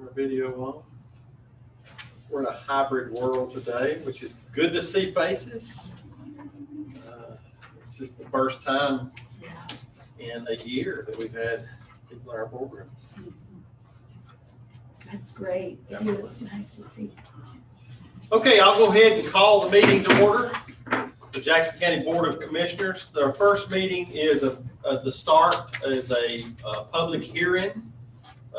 Turn our video on. We're in a hybrid world today, which is good to see faces. It's just the first time in a year that we've had people in our boardroom. That's great. It is nice to see. Okay, I'll go ahead and call the meeting to order. The Jackson County Board of Commissioners. Their first meeting is the start is a public hearing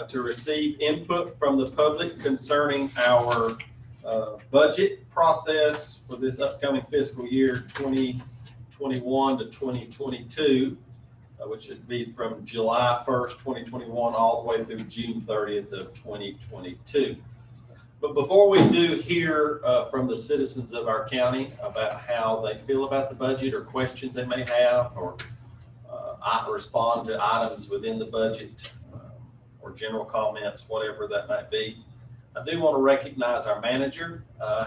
to receive input from the public concerning our budget process for this upcoming fiscal year 2021 to 2022, which would be from July 1st, 2021 all the way through June 30th of 2022. But before we do hear from the citizens of our county about how they feel about the budget or questions they may have, or I respond to items within the budget or general comments, whatever that might be, I do want to recognize our manager.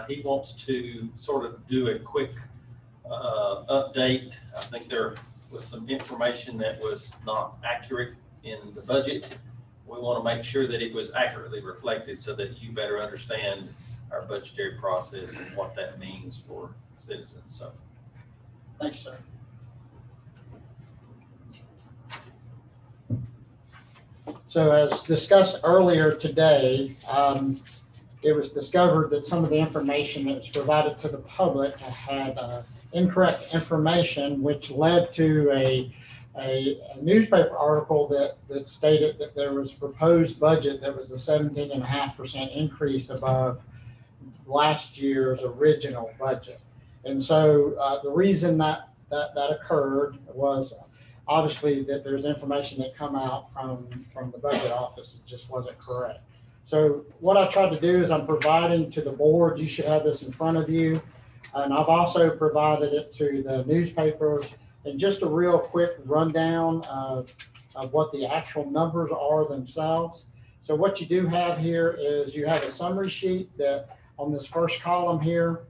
He wants to sort of do a quick update. I think there was some information that was not accurate in the budget. We want to make sure that it was accurately reflected so that you better understand our budgetary process and what that means for citizens. So, thank you, sir. So as discussed earlier today, it was discovered that some of the information that was provided to the public had incorrect information, which led to a newspaper article that stated that there was a proposed budget that was a 17.5% increase above last year's original budget. And so the reason that occurred was obviously that there's information that come out from the budget office that just wasn't correct. So what I tried to do is I'm providing to the board, you should have this in front of you, and I've also provided it to the newspapers. And just a real quick rundown of what the actual numbers are themselves. So what you do have here is you have a summary sheet that on this first column here,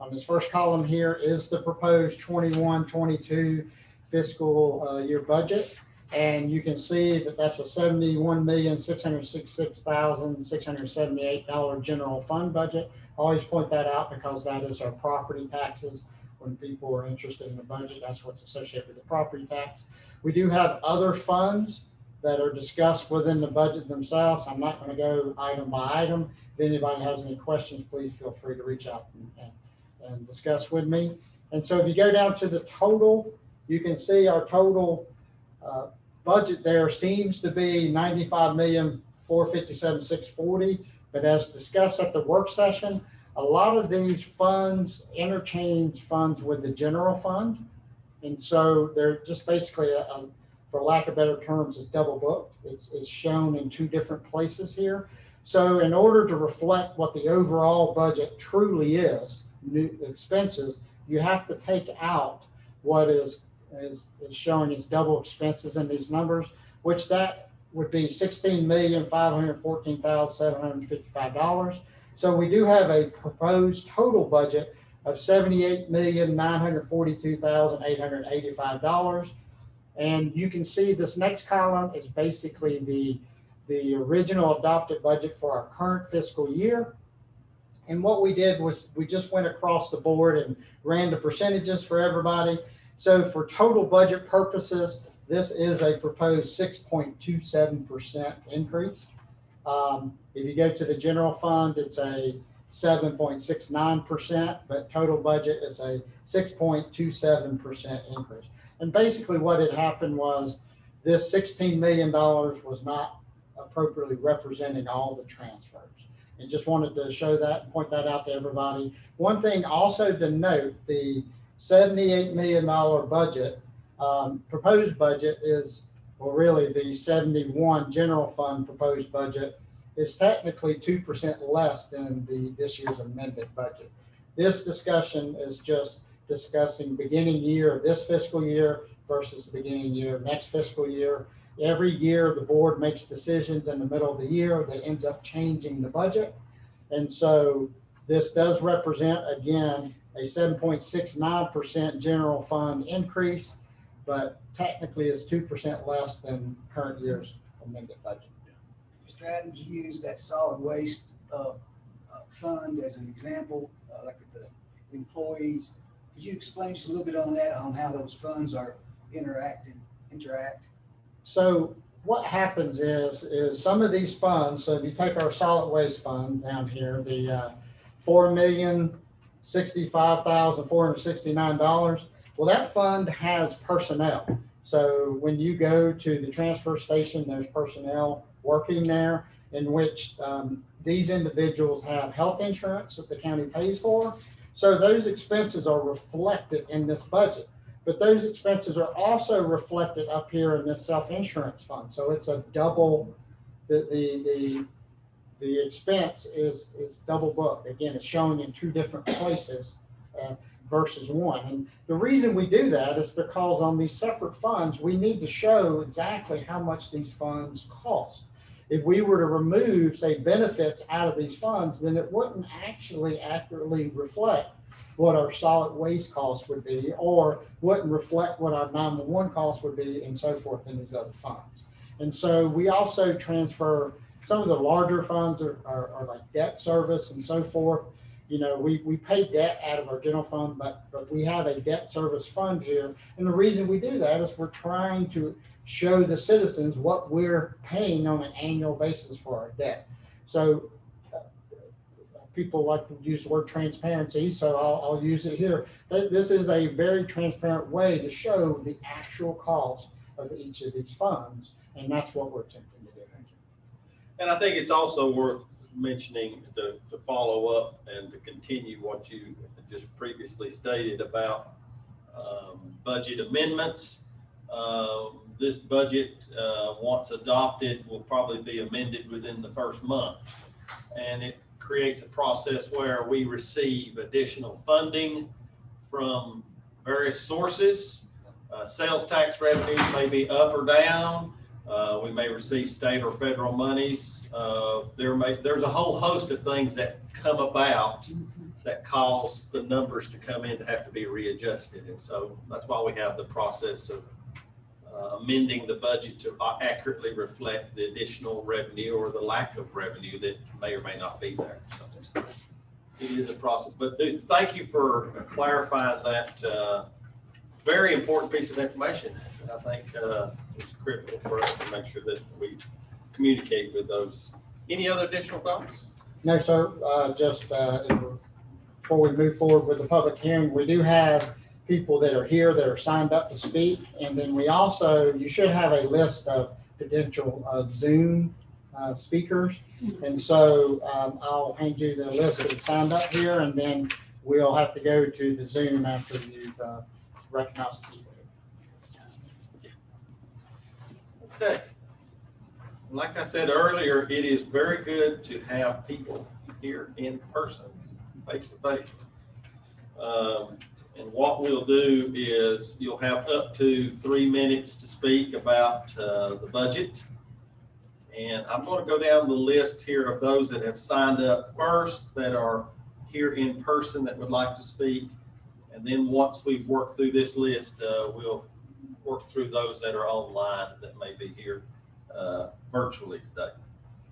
is the proposed 21-22 fiscal year budget. And you can see that that's a $71,666,678 general fund budget. I always point that out because that is our property taxes. When people are interested in the budget, that's what's associated with the property tax. We do have other funds that are discussed within the budget themselves. I'm not going to go item by item. If anybody has any questions, please feel free to reach out and discuss with me. And so if you go down to the total, you can see our total budget there seems to be $95,457,640. But as discussed at the work session, a lot of these funds interchange funds with the general fund. And so they're just basically, for lack of better terms, is double booked. It's shown in two different places here. So in order to reflect what the overall budget truly is, new expenses, you have to take out what is showing as double expenses in these numbers, which that would be $16,514,755. So we do have a proposed total budget of $78,942,885. And you can see this next column is basically the original adopted budget for our current fiscal year. And what we did was we just went across the board and ran the percentages for everybody. So for total budget purposes, this is a proposed 6.27% increase. If you go to the general fund, it's a 7.69%, but total budget is a 6.27% increase. And basically what had happened was this $16 million was not appropriately representing all the transfers. And just wanted to show that and point that out to everybody. One thing also to note, the $78 million budget, proposed budget is, well, really the 71 general fund proposed budget is technically 2% less than this year's amended budget. This discussion is just discussing beginning year of this fiscal year versus the beginning year of next fiscal year. Every year the board makes decisions in the middle of the year that ends up changing the budget. And so this does represent, again, a 7.69% general fund increase, but technically it's 2% less than current year's amended budget. Mr. Adams used that solid waste fund as an example, like the employees. Could you explain just a little bit on that, on how those funds are interact? So what happens is some of these funds, so if you take our solid waste fund down here, the $4,065,469, well, that fund has personnel. So when you go to the transfer station, there's personnel working there in which these individuals have health insurance that the county pays for. So those expenses are reflected in this budget. But those expenses are also reflected up here in this self-insurance fund. So it's a double, the expense is double booked. Again, it's showing in two different places versus one. And the reason we do that is because on these separate funds, we need to show exactly how much these funds cost. If we were to remove, say, benefits out of these funds, then it wouldn't actually accurately reflect what our solid waste costs would be, or wouldn't reflect what our 911 costs would be, and so forth in these other funds. And so we also transfer some of the larger funds are like debt service and so forth. You know, we pay debt out of our general fund, but we have a debt service fund here. And the reason we do that is we're trying to show the citizens what we're paying on an annual basis for our debt. So people like to use the word transparency, so I'll use it here. This is a very transparent way to show the actual cost of each of these funds, and that's what we're attempting to do. And I think it's also worth mentioning to follow up and to continue what you just previously stated about budget amendments. This budget, once adopted, will probably be amended within the first month. And it creates a process where we receive additional funding from various sources. Sales tax revenues may be up or down. We may receive state or federal monies. There's a whole host of things that come about that cause the numbers to come in to have to be readjusted. And so that's why we have the process of amending the budget to accurately reflect the additional revenue or the lack of revenue that may or may not be there. So it is a process, but thank you for clarifying that very important piece of information. I think it's critical for us to make sure that we communicate with those. Any other additional thoughts? No, sir. Just before we move forward with the public hearing, we do have people that are here that are signed up to speak. And then we also, you should have a list of potential Zoom speakers. And so I'll hand you the list that have signed up here, and then we'll have to go to the Zoom after you've recognized people. Okay. Like I said earlier, it is very good to have people here in person, face to face. And what we'll do is you'll have up to 3 minutes to speak about the budget. And I'm going to go down the list here of those that have signed up first, that are here in person that would like to speak. And then once we've worked through this list, we'll work through those that are online that may be here virtually today.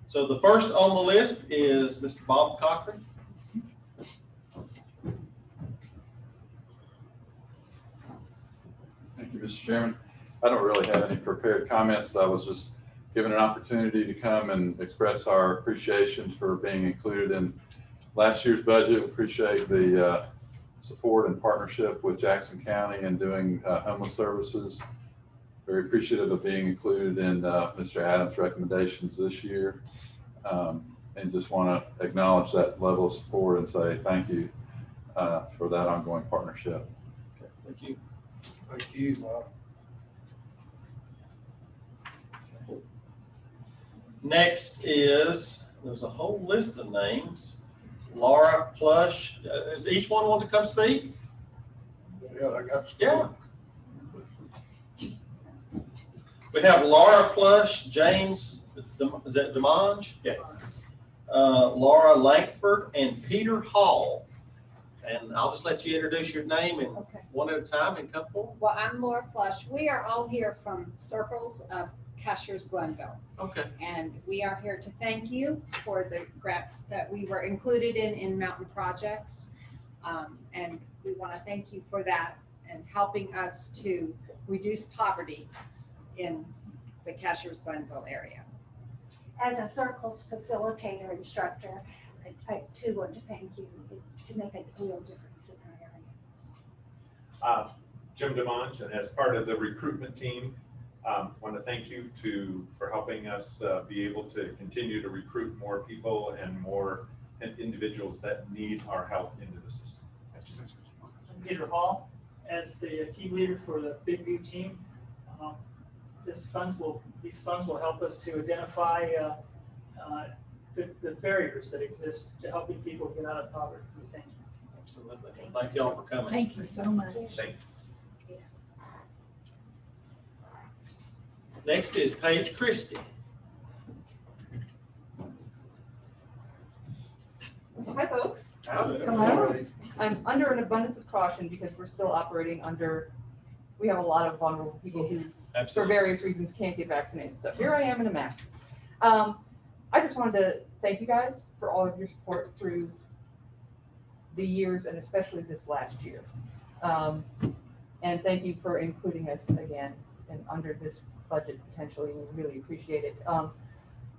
So the first on the list is Mr. Bob Cochran. Thank you, Mr. Chairman. I don't really have any prepared comments. I was just given an opportunity to come and express our appreciation for being included in last year's budget. We appreciate the support and partnership with Jackson County and doing homeless services. Very appreciative of being included in Mr. Adams' recommendations this year. And just want to acknowledge that level of support and say thank you for that ongoing partnership. Okay, thank you. Thank you, Bob. Next is, there's a whole list of names. Laura Plush. Does each one want to come speak? Yeah, I got you. Yeah. We have Laura Plush, James, is that Demange? Yes. Laura Langford, and Peter Hall. And I'll just let you introduce your name and Okay. one at a time and come forward. Well, I'm Laura Flush. We are all here from Circles of Cashers Glenville. Okay. And we are here to thank you for the grant that we were included in Mountain Projects. And we want to thank you for that and helping us to reduce poverty in the Cashers Glenville area. As a circles facilitator instructor, I too want to thank you to make a real difference in our area. Jim DeMont, and as part of the recruitment team, want to thank you for helping us be able to continue to recruit more people and more individuals that need our help into the system. Thank you. I'm Peter Hall, as the team leader for the Big View team. These funds will help us to identify the barriers that exist to helping people get out of poverty. Thank you. Absolutely. Thank y'all for coming. Thank you so much. Thanks. Yes. Next is Paige Christie. Hi, folks. Hello. I'm under an abundance of caution because we're still operating we have a lot of vulnerable people who, for Absolutely. various reasons, can't get vaccinated. So here I am in a mask. I just wanted to thank you guys for all of your support through the years and especially this last year. And thank you for including us again and under this budget potentially. We really appreciate it.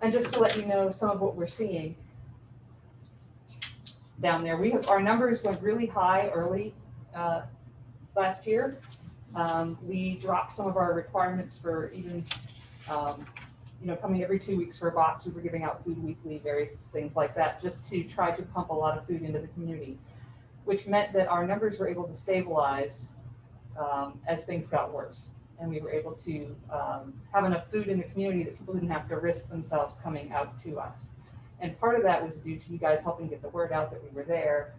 And just to let you know some of what we're seeing down there. Our numbers went really high early last year. We dropped some of our requirements for even, coming every 2 weeks for a box. We were giving out food weekly, various things like that, just to try to pump a lot of food into the community, which meant that our numbers were able to stabilize as things got worse. And we were able to have enough food in the community that people didn't have to risk themselves coming out to us. And part of that was due to you guys helping get the word out that we were there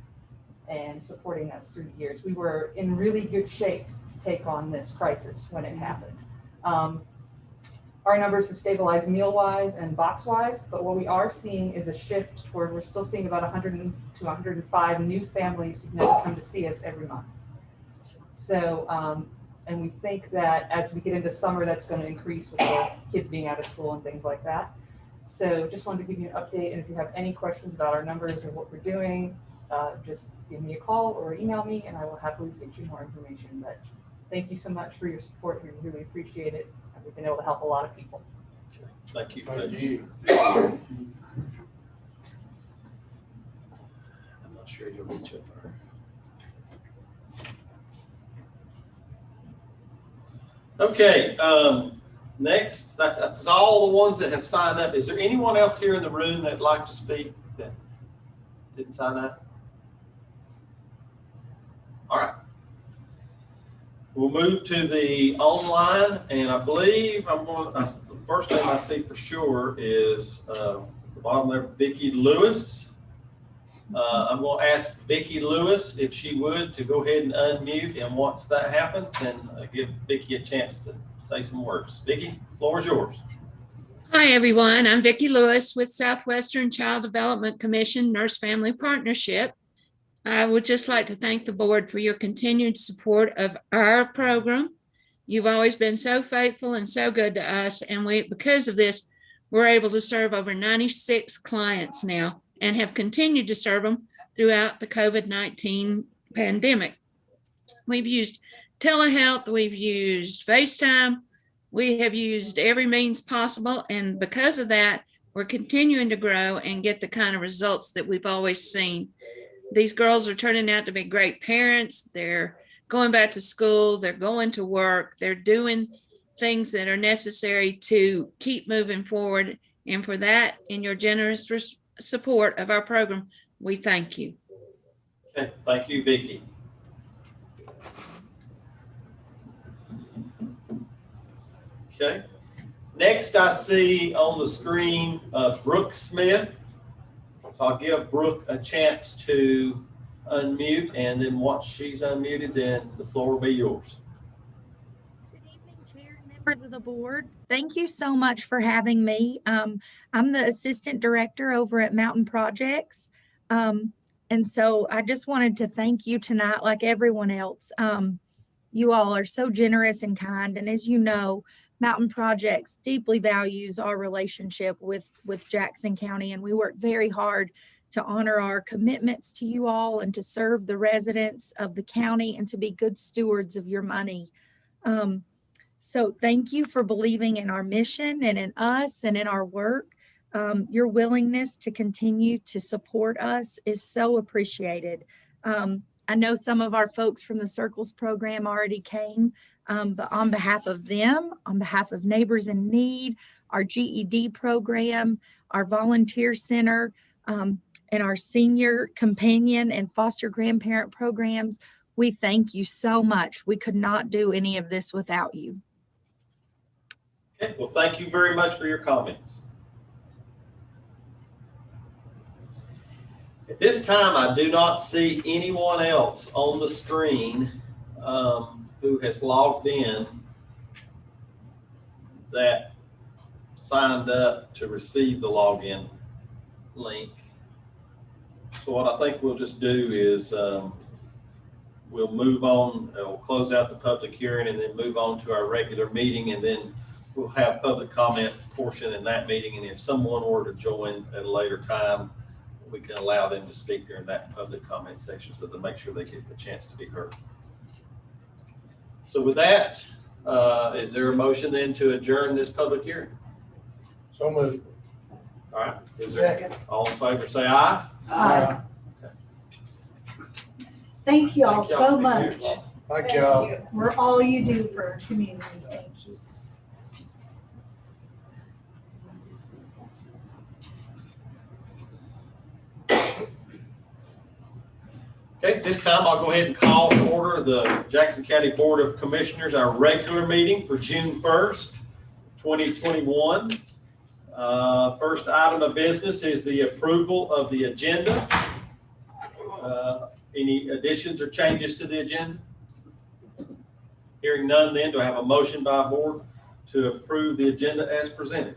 and supporting us through the years. We were in really good shape to take on this crisis when it happened. Our numbers have stabilized meal-wise and box-wise, but what we are seeing is a shift toward, we're still seeing about 100 to 105 new families who now come to see us every month. So, and we think that as we get into summer, that's going to increase with the kids being out of school and things like that. So just wanted to give you an update, and if you have any questions about our numbers or what we're doing, just give me a call or email me and I will happily get you more information. But thank you so much for your support. We really appreciate it. And we've been able to help a lot of people. Thank you. Thank you. I'm not sure you'll reach up there. Okay, next, that's all the ones that have signed up. Is there anyone else here in the room that'd like to speak that didn't sign up? All right. We'll move to the online, and I believe the first name I see for sure is the bottom there, Vicki Lewis. I'm going to ask Vicki Lewis if she would to go ahead and unmute, and once that happens, then give Vicki a chance to say some words. Vicki, the floor is yours. Hi, everyone. I'm Vicki Lewis with Southwestern Child Development Commission Nurse Family Partnership. I would just like to thank the board for your continued support of our program. You've always been so faithful and so good to us, and because of this, we're able to serve over 96 clients now and have continued to serve them throughout the COVID-19 pandemic. We've used telehealth, we've used FaceTime, we have used every means possible, and because of that, we're continuing to grow and get the kind of results that we've always seen. These girls are turning out to be great parents. They're going back to school, they're going to work, they're doing things that are necessary to keep moving forward. And for that, in your generous support of our program, we thank you. Okay, thank you, Vicki. Okay, next I see on the screen Brooke Smith. So I'll give Brooke a chance to unmute, and then once she's unmuted, then the floor will be yours. Good evening, Chair and members of the board. Thank you so much for having me. I'm the Assistant Director over at Mountain Projects. And so I just wanted to thank you tonight, like everyone else. You all are so generous and kind. And as you know, Mountain Projects deeply values our relationship with Jackson County, and we work very hard to honor our commitments to you all and to serve the residents of the county and to be good stewards of your money. So thank you for believing in our mission and in us and in our work. Your willingness to continue to support us is so appreciated. I know some of our folks from the Circles program already came, but on behalf of them, on behalf of Neighbors in Need, our GED program, our volunteer center, and our senior companion and foster grandparent programs, we thank you so much. We could not do any of this without you. Okay, well, thank you very much for your comments. At this time, I do not see anyone else on the screen who has logged in that signed up to receive the login link. So what I think we'll just do is we'll move on, we'll close out the public hearing and then move on to our regular meeting, and then we'll have public comment portion in that meeting. And if someone were to join at a later time, we can allow them to speak during that public comment section so to make sure they get the chance to be heard. So with that, is there a motion then to adjourn this public hearing? So moved. All right. Second. All in favor, say aye. Aye. Thank you all Thank y'all so for being here. much Thank y'all. for all you do for our community. Thank you. Okay, this time I'll go ahead and call to order the Jackson County Board of Commissioners, our regular meeting for June 1st, 2021. First item of business is the approval of the agenda. Any additions or changes to the agenda? Hearing none, then do I have a motion by board to approve the agenda as presented?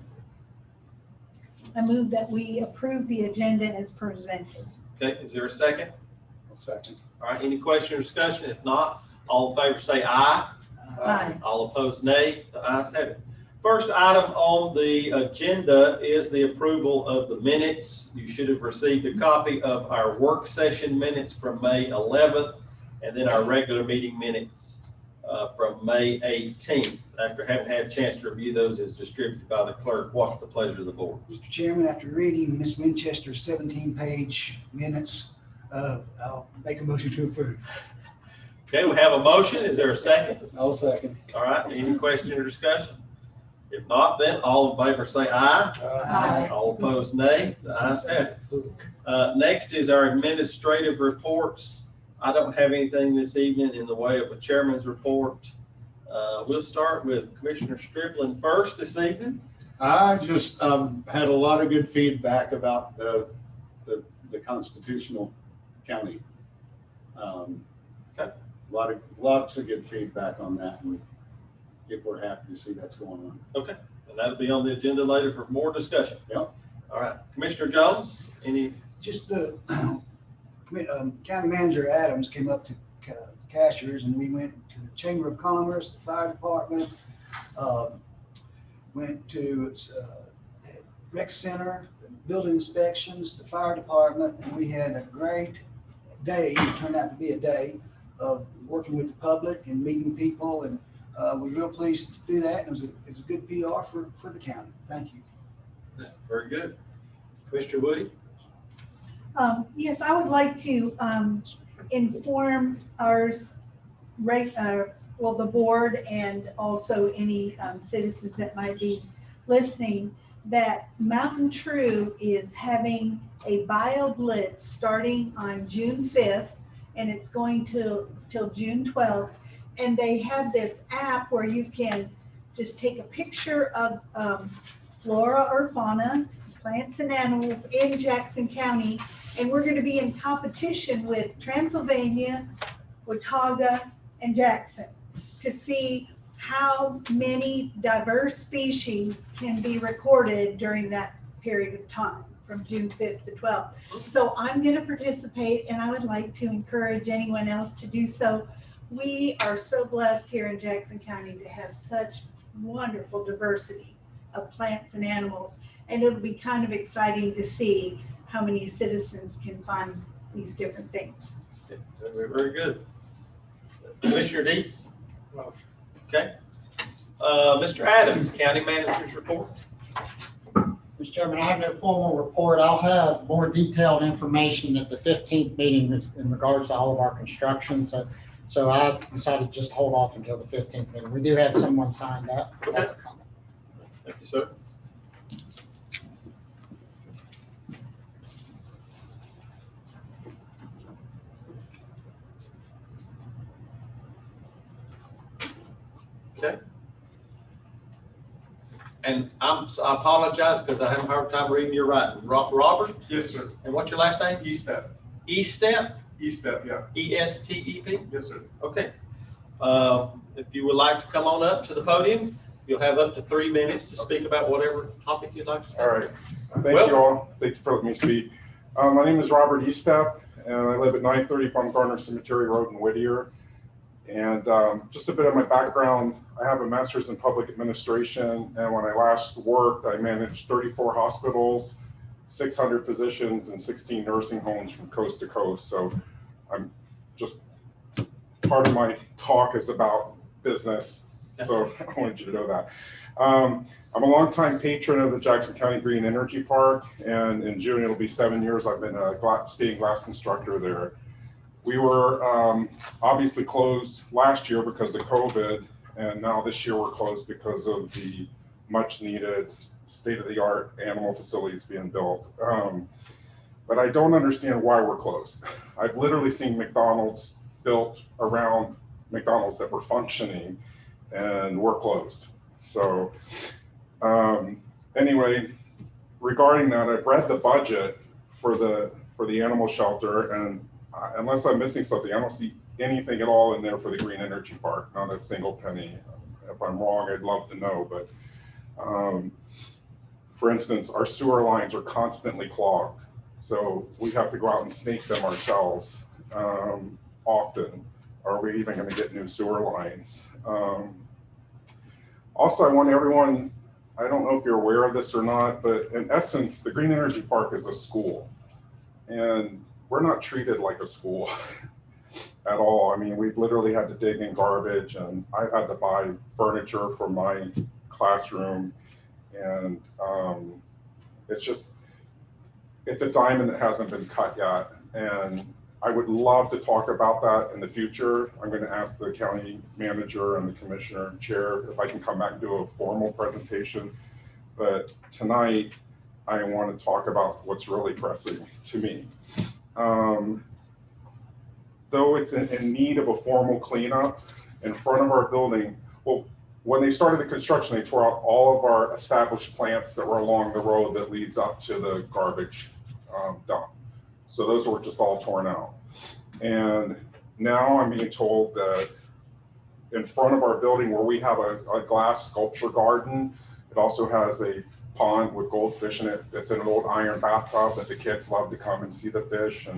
I move that we approve the agenda as presented. Okay, is there a second? Second. All right, any question or discussion? If not, all in favor say aye. Aye. All opposed, nay. The ayes have it. First item on the agenda is the approval of the minutes. You should have received a copy of our work session minutes from May 11th and then our regular meeting minutes from May 18th. After having had a chance to review those as distributed by the clerk, what's the pleasure of the board? Mr. Chairman, after reading Ms. Winchester's 17-page minutes, I'll make a motion to approve. Okay, we have a motion. Is there a second? I'll second. All right, any question or discussion? If not, then all in favor say aye. Aye. All opposed, nay. The ayes have it. Next is our administrative reports. I don't have anything this evening in the way of a chairman's report. We'll start with Commissioner Strickland first this evening. I just had a lot of good feedback about the constitutional county. Okay. Lots of good feedback on that, and people are happy to see that's going on. Okay, and that'll be on the agenda later for more discussion. Yep. All right, Commissioner Jones, any? Just the County Manager Adams came up to Cashiers, and we went to the Chamber of Commerce, the Fire Department, went to Rec Center, building inspections, the Fire Department, and we had a great day. It turned out to be a day of working with the public and meeting people, and we're real pleased to do that. It was a good PR for the county. Thank you. Very good. Commissioner Woody? Yes, I would like to inform the board and also any citizens that might be listening that Mountain True is having a bio blitz starting on June 5th, and it's going till June 12th. And they have this app where you can just take a picture of flora or fauna, plants and animals in Jackson County. And we're going to be in competition with Transylvania, Watauga, and Jackson to see how many diverse species can be recorded during that period of time from June 5th to 12th. So I'm going to participate, and I would like to encourage anyone else to do so. We are so blessed here in Jackson County to have such wonderful diversity of plants and animals. And it'll be kind of exciting to see how many citizens can find these different things. Very, very good. Commissioner Deets? Okay. Mr. Adams, County Manager's Report. Mr. Chairman, I have no formal report. I'll have more detailed information at the 15th meeting in regards to all of our construction. So I decided to just hold off until the 15th meeting. We do have someone signed up. Okay. Thank you, sir. Okay. And I apologize because I have a hard time reading your writing. Robert? Yes, sir. And what's your last name? Estep. Estep? Estep, yeah. E-S-T-E-P? Yes, sir. Okay. If you would like to come on up to the podium, you'll have up to 3 minutes to speak about whatever topic you'd like to speak. All right. Thank you all. Thank you for letting me speak. My name is Robert Estep, and I live at 930 Baumgartner Cemetery Road in Whittier. And just a bit of my background, I have a master's in public administration, and when I last worked, I managed 34 hospitals, 600 physicians, and 16 nursing homes from coast to coast. So I'm just, part of my talk is about business, so I wanted you to know that. I'm a longtime patron of the Jackson County Green Energy Park, and in June it'll be 7 years I've been a stained glass instructor there. We were obviously closed last year because of COVID, and now this year we're closed because of the much needed state-of-the-art animal facilities being built. But I don't understand why we're closed. I've literally seen McDonald's built around McDonald's that were functioning, and we're closed. So anyway, regarding that, I've read the budget for the animal shelter, and unless I'm missing something, I don't see anything at all in there for the Green Energy Park, not a single penny. If I'm wrong, I'd love to know, but for instance, our sewer lines are constantly clogged. So we have to go out and snake them ourselves often. Are we even gonna get new sewer lines? Also, I want everyone, I don't know if you're aware of this or not, but in essence, the Green Energy Park is a school. And we're not treated like a school at all. I mean, we've literally had to dig in garbage, and I've had to buy furniture for my classroom. And it's a diamond that hasn't been cut yet. And I would love to talk about that in the future. I'm going to ask the county manager and the commissioner chair if I can come back and do a formal presentation. But tonight, I want to talk about what's really pressing to me. Though it's in need of a formal cleanup, in front of our building, well, when they started the construction, they tore out all of our established plants that were along the road that leads up to the garbage dump. So those were just all torn out. And now I'm being told that in front of our building, where we have a glass sculpture garden, it also has a pond with goldfish in it. It's in an old iron bathtub that the kids love to come and see the fish,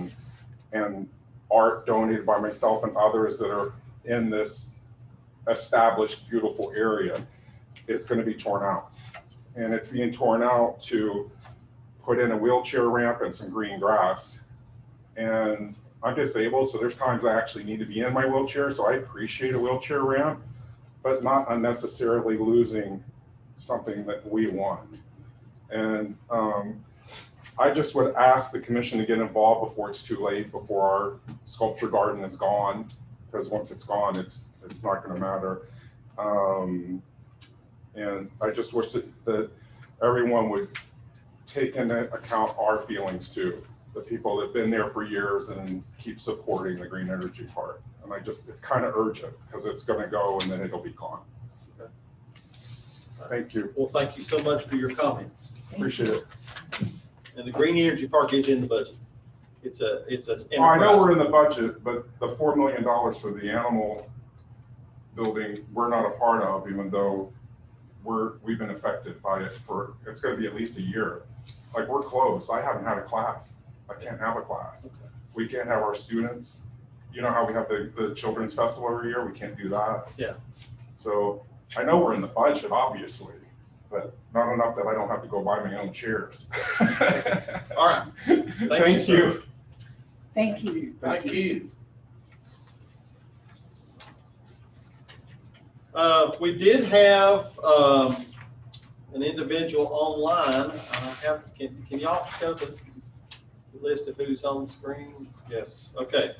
and art donated by myself and others that are in this established beautiful area is going to be torn out. And it's being torn out to put in a wheelchair ramp and some green grass. And I'm disabled, so there's times I actually need to be in my wheelchair, so I appreciate a wheelchair ramp, but not unnecessarily losing something that we want. And I just would ask the commission to get involved before it's too late, before our sculpture garden is gone, because once it's gone, it's not going to matter. And I just wish that everyone would take into account our feelings too, the people that have been there for years and keep supporting the Green Energy Park. And it's kind of urgent, because it's going to go and then it'll be gone. Okay. Thank you. Well, thank you so much for your comments. Appreciate it. And the Green Energy Park is in the budget. It's a Oh, I know we're in the budget, but the $4 million for the animal building, we're not a part of, even though we've been affected by it it's going to be at least a year. Like, we're closed. I haven't had a class. I can't have a class. Okay. We can't have our students. You know how we have the children's festival every year? We can't do that. Yeah. So I know we're in the budget, obviously, but not enough that I don't have to go buy my own chairs. All right. Thank you. Thank you. Thank you. We did have an individual online. Can y'all show the list of who's on the screen? Yes, okay.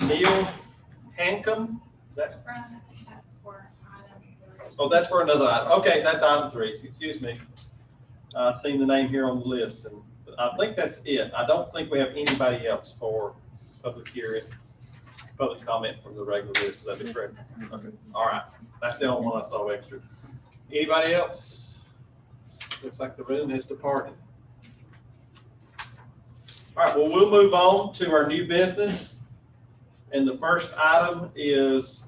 Neil Hankum, is that? Oh, that's for another item. Okay, that's item 3, excuse me. I've seen the name here on the list, and I think that's it. I don't think we have anybody else for public hearing, public comment from the regular list. Is that correct? Okay, all right. That's the only one I saw extra. Anybody else? Looks like the room has departed. All right, well, we'll move on to our new business. And the first item is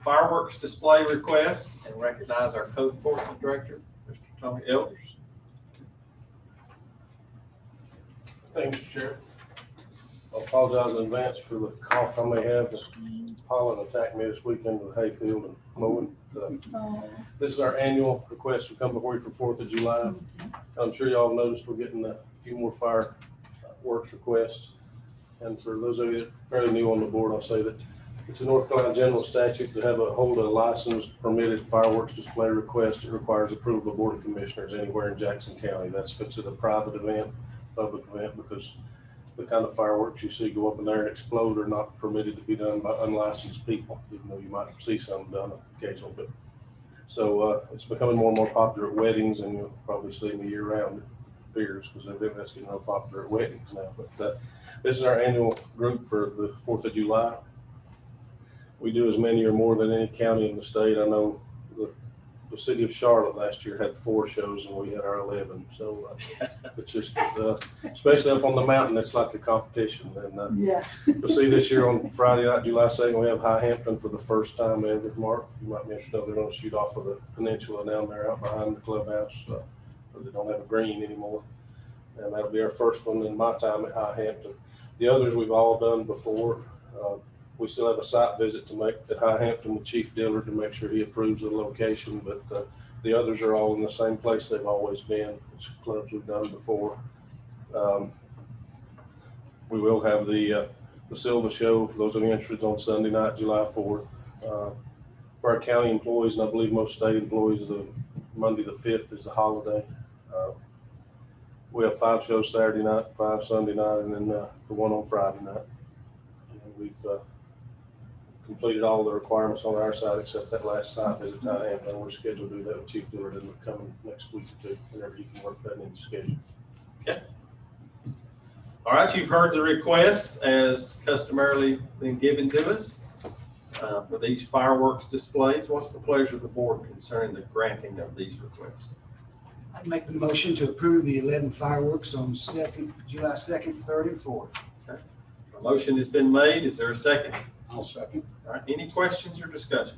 fireworks display request, and recognize our code enforcement director, Mr. Tony Elders. Thanks, Chair. I apologize in advance for the cough I may have. The pollen attacked me this weekend with hayfield and mowing. This is our annual request to come before you for 4th of July. I'm sure y'all noticed we're getting a few more fireworks requests. And for those of you that are fairly new on the board, I'll say that it's a North Carolina general statute to hold a licensed permitted fireworks display request. It requires approval of the Board of Commissioners anywhere in Jackson County. That's if it's a private event, public event, because the kind of fireworks you see go up in there and explode are not permitted to be done by unlicensed people, even though you might see some done occasionally. But so it's becoming more and more popular at weddings, and you'll probably see them year round. It appears, because that's getting real popular at weddings now. But this is our annual group for the 4th of July. We do as many or more than any county in the state. I know the city of Charlotte last year had 4 shows and we had our 11. So it's just, especially up on the mountain, it's like a competition. And Yeah. you'll see this year on Friday night, July 2nd, we have High Hampton for the first time ever. Mark, you might be interested. They're going to shoot off of the peninsula down there out behind the clubhouse. But they don't have a green anymore. And that'll be our first one in my time at High Hampton. The others we've all done before. We still have a site visit to make at High Hampton with Chief Dillard to make sure he approves the location, but the others are all in the same place they've always been. It's clubs we've done before. We will have the Silva Show for those of you interested on Sunday night, July 4th. For our county employees, and I believe most state employees, the Monday the 5th is the holiday. We have 5 shows Saturday night, 5 Sunday night, and then the one on Friday night. And we've completed all the requirements on our side except that last site visit to High Hampton. We're scheduled to do that with Chief Dillard in the coming next week or 2, whenever he can work that into the schedule. Okay. All right, you've heard the request as customarily been given to us for these fireworks displays. What's the pleasure of the board concerning the granting of these requests? I'd make the motion to approve the 11 fireworks on July 2nd, 3rd, and 4th. Okay. A motion has been made. Is there a second? I'll second. All right, any questions or discussion?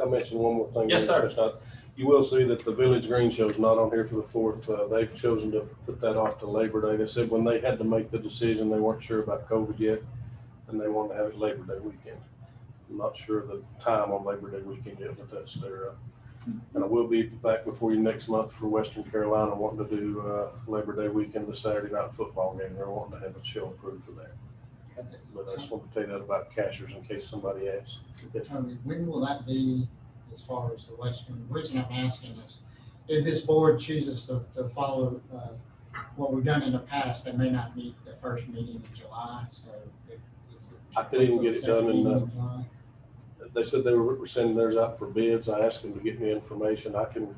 I mentioned one more thing. Yes, sir. You will see that the Village Green Show is not on here for the 4th. They've chosen to put that off to Labor Day. They said when they had to make the decision, they weren't sure about COVID yet, and they wanted to have it Labor Day weekend. I'm not sure of the time on Labor Day weekend yet, but that's their, and I will be back before you next month for Western Carolina, wanting to do Labor Day weekend, the Saturday night football game. They're wanting to have a show approved for that. But I just want to tell you that about cashers in case somebody asks. Tony, when will that be as far as the Western? The reason I'm asking is if this board chooses to follow what we've done in the past, they may not meet the first meeting in July. So I could even get it done in they said they were sending theirs out for bids. I asked them to get me information. I could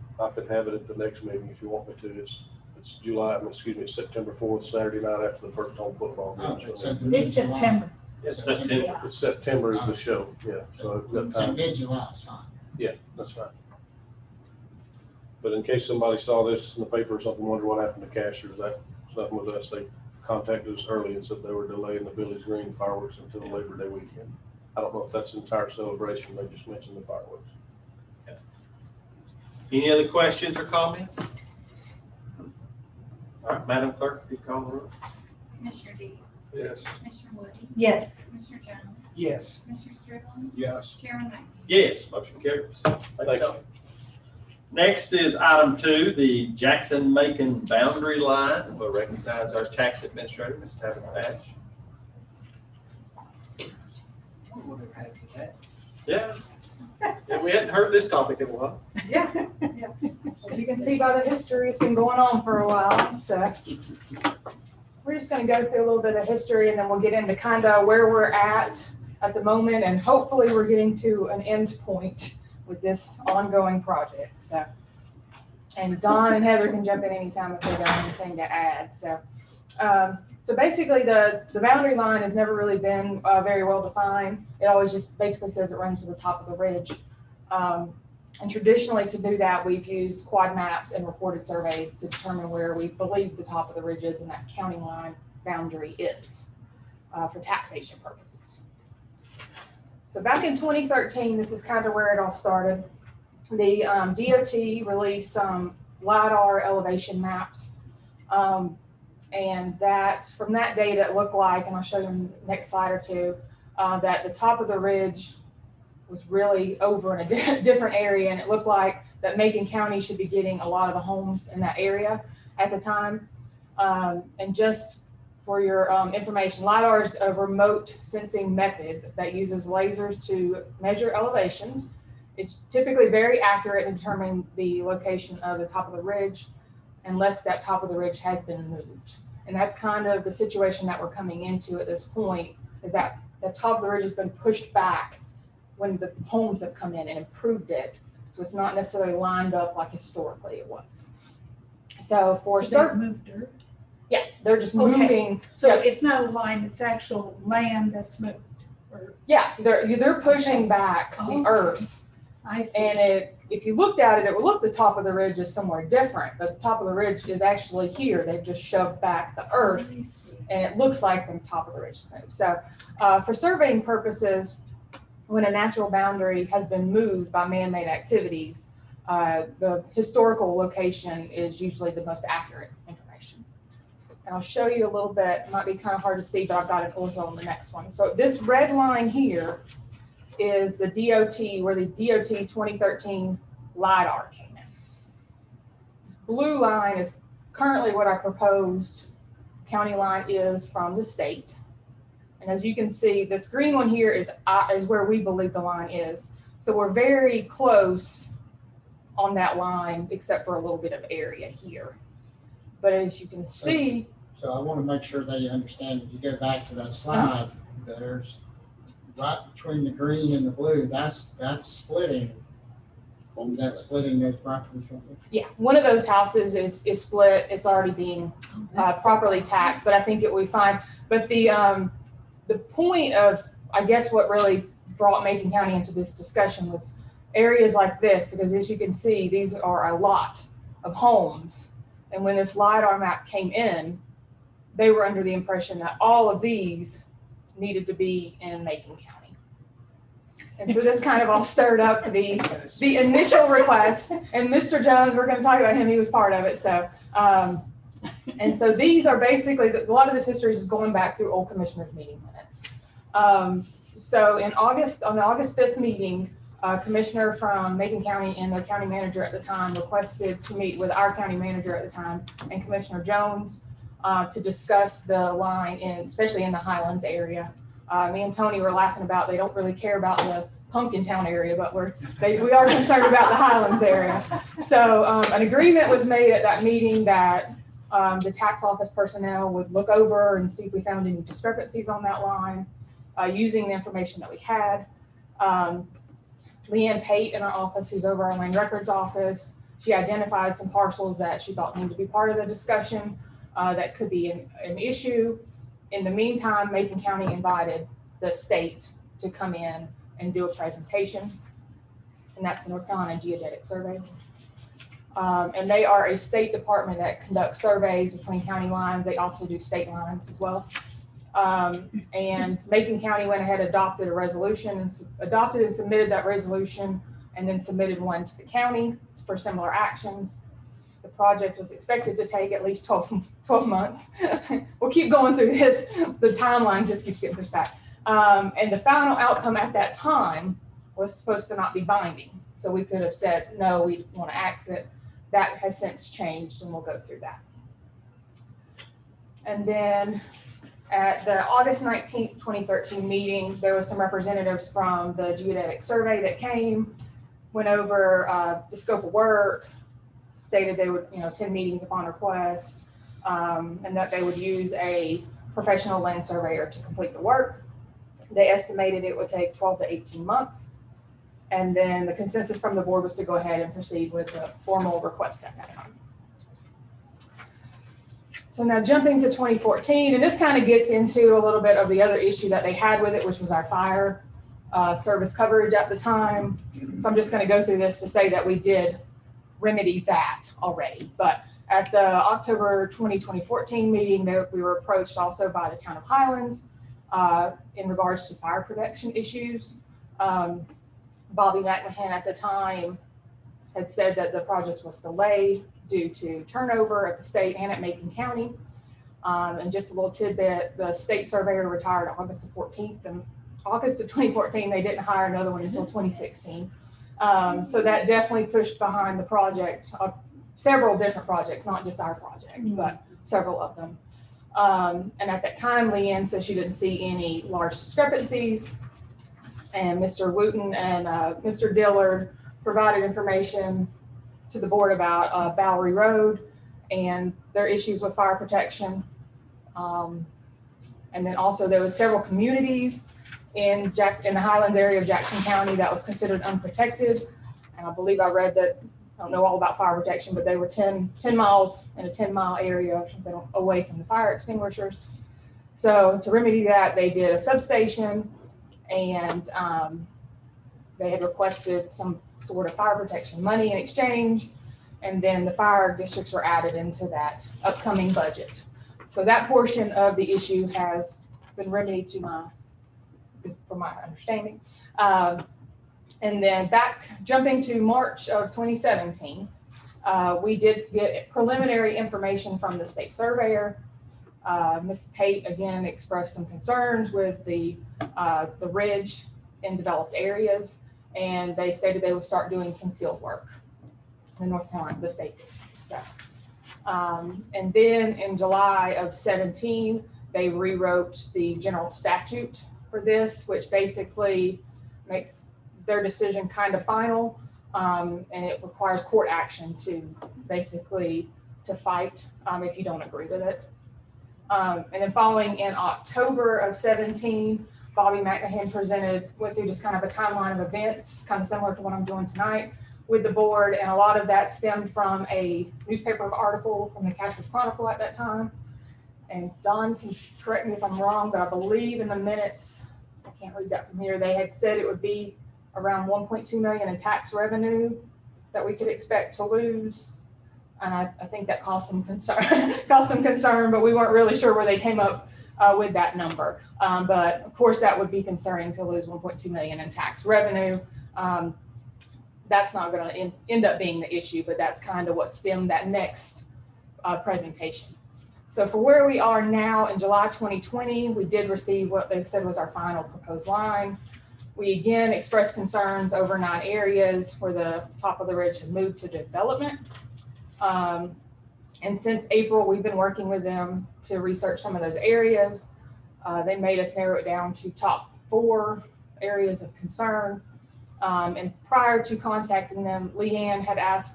have it at the next meeting if you want me to. It's September 4th, Saturday night after the first home football game. It's September. It's September. It's September is the show, yeah. So I've got time. Mid-July is fine. Yeah, that's fine. But in case somebody saw this in the paper or something, wonder what happened to cashers, that's nothing with us. They contacted us early and said they were delaying the Village Green fireworks until Labor Day weekend. I don't know if that's the entire celebration. They just mentioned the fireworks. Okay. Any other questions or comments? All right, Madam Clerk, if you call the roll. Commissioner Deeds? Yes. Commissioner Woody, Yes. Commissioner Jones, Yes. Commissioner Strickland, Yes. Chairman Knight. Yes, motion carries. Thank you. Next is item 2, the Jackson-Macon boundary line. We'll recognize our tax administrator, Ms. Tabitha Patch. Whatever happened to that? Yeah. Yeah, we hadn't heard this topic in a while. Yeah, yeah. As you can see by the history, it's been going on for a while, so. We're just gonna go through a little bit of history and then we'll get into kind of where we're at the moment, and hopefully we're getting to an end point with this ongoing project, so. And Don and Heather can jump in anytime if they got anything to add, so. So basically the boundary line has never really been very well defined. It always just basically says it runs to the top of the ridge. And traditionally to do that, we've used quad maps and reported surveys to determine where we believe the top of the ridge is and that county line boundary is for taxation purposes. So back in 2013, this is kind of where it all started. The DOT released some LiDAR elevation maps. And that from that data, it looked like, and I'll show you in the next slide or two, that the top of the ridge was really over in a different area, and it looked like that Macon County should be getting a lot of the homes in that area at the time. And just for your information, LiDAR is a remote sensing method that uses lasers to measure elevations. It's typically very accurate in determining the location of the top of the ridge, unless that top of the ridge has been moved. And that's kind of the situation that we're coming into at this point, is that the top of the ridge has been pushed back when the homes have come in and improved it. So it's not necessarily lined up like historically it was. So for certain, moved dirt. yeah, they're just Okay. moving. So Yeah. it's not a line, it's actual land that's moved. Or, Yeah, they're pushing back the Okay. earth. I see. And if you looked at it, it would look the top of the ridge is somewhere different, but the top of the ridge is actually here. They've just shoved back the earth, I see. and it looks like the top of the ridge is moved. So for surveying purposes, when a natural boundary has been moved by man-made activities, the historical location is usually the most accurate information. And I'll show you a little bit. It might be kind of hard to see, but I've got it also on the next one. So this red line here is the DOT, where the DOT 2013 LiDAR came in. This blue line is currently what our proposed county line is from the state. And as you can see, this green one here is where we believe the line is. So we're very close on that line, except for a little bit of area here. But as you can see. So I want to make sure they understand, if you go back to that slide, there's right between the green and the blue, that's splitting. That's splitting those properties. Yeah, one of those houses is split. It's already being properly taxed, but I think it will be fine. But the point of, I guess, what really brought Macon County into this discussion was areas like this, because as you can see, these are a lot of homes. And when this LiDAR map came in, they were under the impression that all of these needed to be in Macon County. And so this kind of all stirred up the initial request. And Mr. Jones, we're going to talk about him, he was part of it. So, and so these are basically, a lot of this history is going back through old commissioners meeting minutes. So in August, on the August 5th meeting, a commissioner from Macon County and the county manager at the time requested to meet with our county manager at the time and Commissioner Jones to discuss the line, especially in the Highlands area. Me and Tony were laughing about, they don't really care about the Pumpkin Town area, but we are concerned about the Highlands area. So an agreement was made at that meeting that the tax office personnel would look over and see if we found any discrepancies on that line using the information that we had. Leanne Pate in our office, who's over our land records office, she identified some parcels that she thought needed to be part of the discussion that could be an issue. In the meantime, Macon County invited the state to come in and do a presentation, and that's the North Carolina Geodetic Survey. And they are a state department that conducts surveys between county lines. They also do state lines as well. And Macon County went ahead, adopted a resolution, adopted and submitted that resolution, and then submitted one to the county for similar actions. The project was expected to take at least 12 12 months. We'll keep going through this. The timeline just keeps getting pushed back. And the final outcome at that time was supposed to not be binding. So we could have said, no, we want to axe it. That has since changed, and we'll go through that. And then at the August 19th, 2013 meeting, there was some representatives from the Geodetic survey that came, went over the scope of work, stated they would, attend meetings upon request, and that they would use a professional land surveyor to complete the work. They estimated it would take 12 to 18 months. And then the consensus from the board was to go ahead and proceed with a formal request at that time. So now jumping to 2014, and this kind of gets into a little bit of the other issue that they had with it, which was our fire service coverage at the time. So I'm just going to go through this to say that we did remedy that already. But at the October 2014 meeting, we were approached also by the town of Highlands in regards to fire protection issues. Bobby McMahon at the time had said that the project was delayed due to turnover at the state and at Macon County. And just a little tidbit, the state surveyor retired August of 14th, and August of 2014, they didn't hire another one until 2016. So that definitely pushed behind the project, several different projects, not just our project, but several of them. And at that time, Leanne said she didn't see any large discrepancies. And Mr. Wooten and Mr. Dillard provided information to the board about Bowery Road and their issues with fire protection. And then also there was several communities in the Highlands area of Jackson County that was considered unprotected. And I believe I read that, I don't know all about fire protection, but they were 10 miles in a 10-mile area or something away from the fire extinguishers. So to remedy that, they did a substation, and they had requested some sort of fire protection money in exchange, and then the fire districts were added into that upcoming budget. So that portion of the issue has been remedied from my understanding. And then jumping to March of 2017, we did get preliminary information from the state surveyor. Ms. Pate again expressed some concerns with the ridge in developed areas, and they stated they would start doing some field work in North Carolina, the state. So, and then in July of 17, they rewrote the general statute for this, which basically makes their decision kind of final, and it requires court action to basically fight if you don't agree with it. And then following in October of 17, Bobby McMahon went through just kind of a timeline of events, kind of similar to what I'm doing tonight with the board. And a lot of that stemmed from a newspaper article from the Casher's Chronicle at that time. And Don can correct me if I'm wrong, but I believe in the minutes, I can't read that from here, they had said it would be around 1.2 million in tax revenue that we could expect to lose. And I think that caused some concern, but we weren't really sure where they came up with that number. But of course, that would be concerning to lose 1.2 million in tax revenue. That's not going to end up being the issue, but that's kind of what stemmed that next presentation. So for where we are now in July 2020, we did receive what they said was our final proposed line. We again expressed concerns over 9 areas where the top of the ridge had moved to development. And since April, we've been working with them to research some of those areas. They made us narrow it down to top 4 areas of concern. And prior to contacting them, Leanne had asked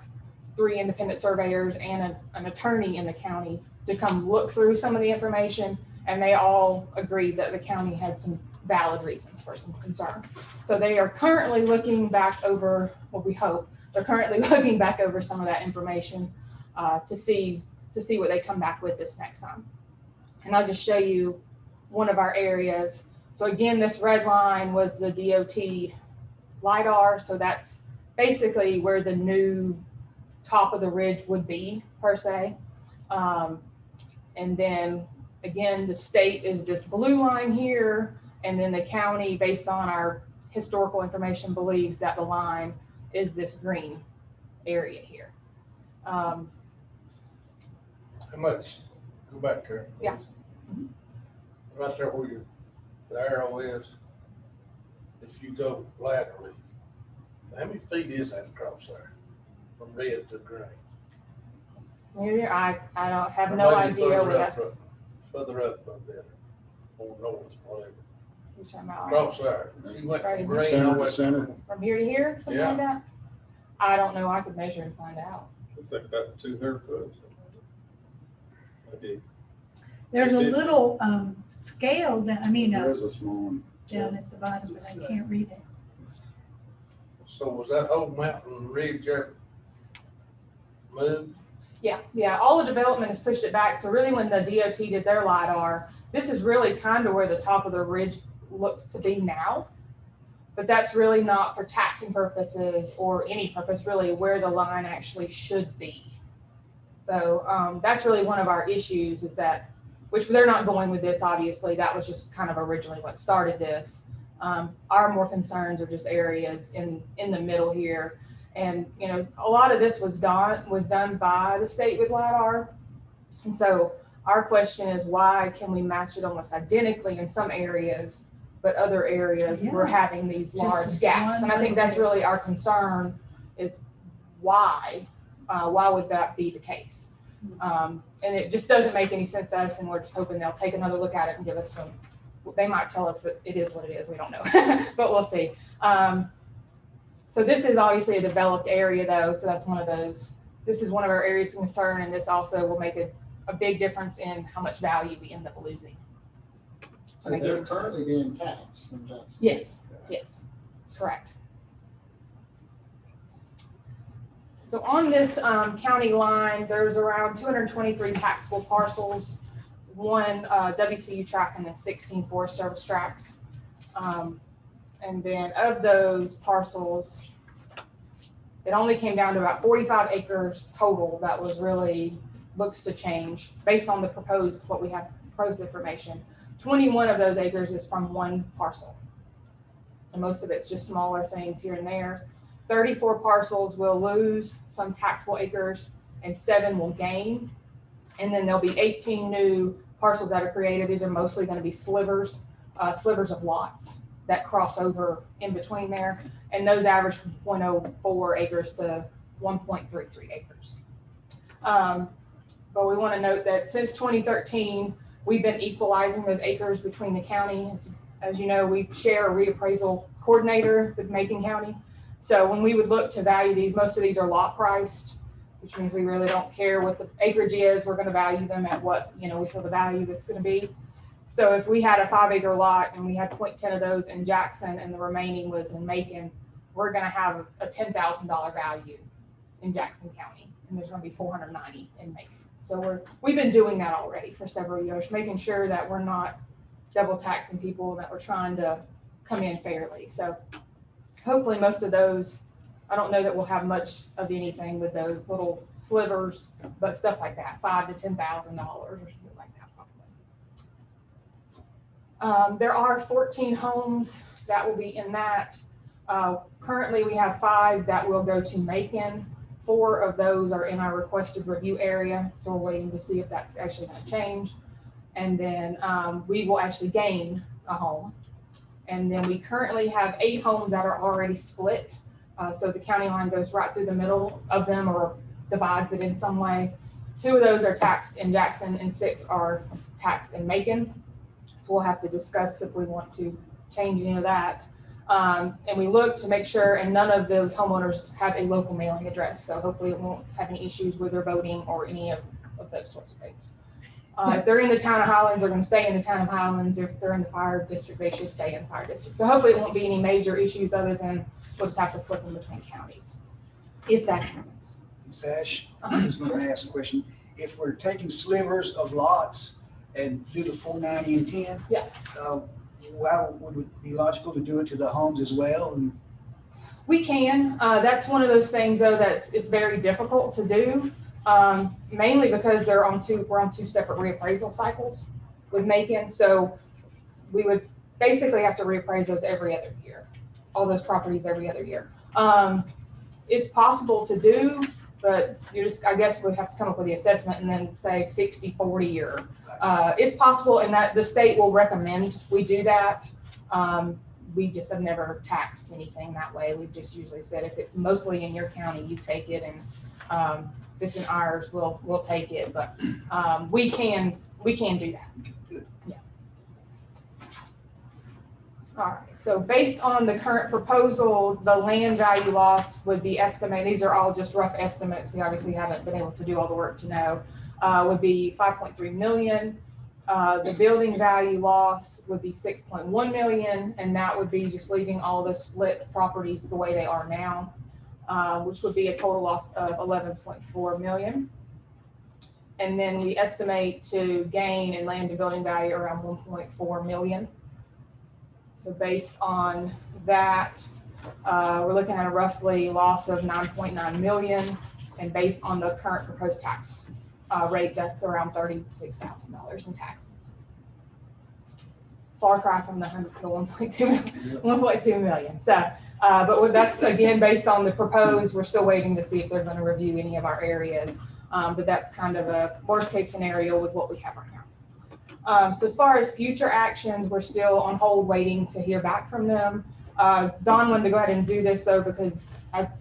3 independent surveyors and an attorney in the county to come look through some of the information, and they all agreed that the county had some valid reasons for some concern. So they are currently looking back over, well, we hope, they're currently looking back over some of that information to see what they come back with this next time. And I'll just show you one of our areas. So again, this red line was the DOT LIDAR. So that's basically where the new top of the ridge would be, per se. And then again, the state is this blue line here. And then the county, based on our historical information, believes that the line is this green area here. How Go back there. please. Yeah. Right there where the arrow is, if you go laterally, how many feet is that across there? From red to green? Maybe I don't have Or no maybe idea further where up, that, further up a bit, or north, whatever. you're talking about. Across there, you went Right. from green all Center the to way. center. From here to here, something like that? I don't know. I could measure and find out. It's like about 200 foot. Maybe. There's a Christie? little scale that, I mean, There is a small one. down at the bottom, but I can't read it. So was that whole mountain ridge there moved? Yeah, all the development has pushed it back. So really when the DOT did their LiDAR, this is really kind of where the top of the ridge looks to be now. But that's really not for taxing purposes or any purpose, really where the line actually should be. So that's really one of our issues is that, which they're not going with this, obviously, that was just kind of originally what started this. Our more concerns are just areas in the middle here. And, you know, a lot of this was done by the state with LiDAR. And so our question is, why can we match it almost identically in some areas, but other areas we're having these large Just gaps? And I think that's one really our concern is why would that be the case? And it just doesn't make any sense to us, and we're just hoping they'll take another look at it and give us some, they might tell us that it is what it is, we don't know, but we'll see. So this is obviously a developed area though, so that's one of those, this is one of our areas of concern, and this also will make a big difference in how much value we end up losing. So they're currently being taxed from Jackson. Yes, correct. So on this county line, there's around 223 taxable parcels, 1 WCU tract and then 16 Forest Service tracts. And then of those parcels, it only came down to about 45 acres total that was really looks to change based on the proposed, what we have proposed information. 21 of those acres is from 1 parcel. So most of it's just smaller things here and there. 34 parcels will lose some taxable acres and 7 will gain. And then there'll be 18 new parcels that are created. These are mostly going to be slivers of lots that cross over in between there. And those average from 0.04 acres to 1.33 acres. But we want to note that since 2013, we've been equalizing those acres between the county. As you know, we share a reappraisal coordinator with Macon County. So when we would look to value these, most of these are lot priced, which means we really don't care what the acreage is. We're going to value them at what, you know, we feel the value is going to be. So if we had a 5-acre lot and we had 0.10 of those in Jackson and the remaining was in Macon, we're going to have a $10,000 value in Jackson County, and there's going to be 490 in Macon. So we've been doing that already for several years, making sure that we're not double taxing people, that we're trying to come in fairly. So hopefully most of those, I don't know that we'll have much of anything with those little slivers, but stuff like that, $5,000 to $10,000 or something like that probably. There are 14 homes that will be in that. Currently we have 5 that will go to Macon. 4 of those are in our requested review area, so we're waiting to see if that's actually going to change. And then we will actually gain a home. And then we currently have 8 homes that are already split. So the county line goes right through the middle of them or divides it in some way. 2 of those are taxed in Jackson and 6 are taxed in Macon. So we'll have to discuss if we want to change any of that. And we look to make sure, and none of those homeowners have a local mailing address. So hopefully it won't have any issues with their voting or any of those sorts of things. If they're in the town of Highlands, they're going to stay in the town of Highlands. If they're in the fire district, they should stay in the fire district. So hopefully it won't be any major issues other than we'll just have to flip them between counties, if that happens. Sash, I was going to ask a question. If we're taking slivers of lots and do the 490 and 10, yeah, why would it be logical to do it to the homes as well? And we can. That's one of those things, though, it's very difficult to do. Mainly because we're on 2 separate reappraisal cycles with Macon. So we would basically have to reappraise those every other year, all those properties every other year. It's possible to do. but you just, I guess we'd have to come up with the assessment and then say 60-40 or, it's possible, and that the state will recommend we do that. We just have never taxed anything that way. We've just usually said if it's mostly in your county, you take it, and if it's in ours, we'll take it. But we can do that. Yeah. All right. So based on the current proposal, the land value loss would be estimated. These are all just rough estimates. We obviously haven't been able to do all the work to know. Would be 5.3 million. The building value loss would be 6.1 million, and that would be just leaving all the split properties the way they are now, which would be a total loss of 11.4 million. And then we estimate to gain in land and building value around 1.4 million. So based on that, we're looking at a roughly loss of 9.9 million, and based on the current proposed tax rate, that's around $36,000 in taxes. Far cry from the 1.2 million. So, but that's again based on the proposed. We're still waiting to see if they're going to review any of our areas. But that's kind of a worst case scenario with what we have right now. So as far as future actions, we're still on hold waiting to hear back from them. Don wanted to go ahead and do this though, because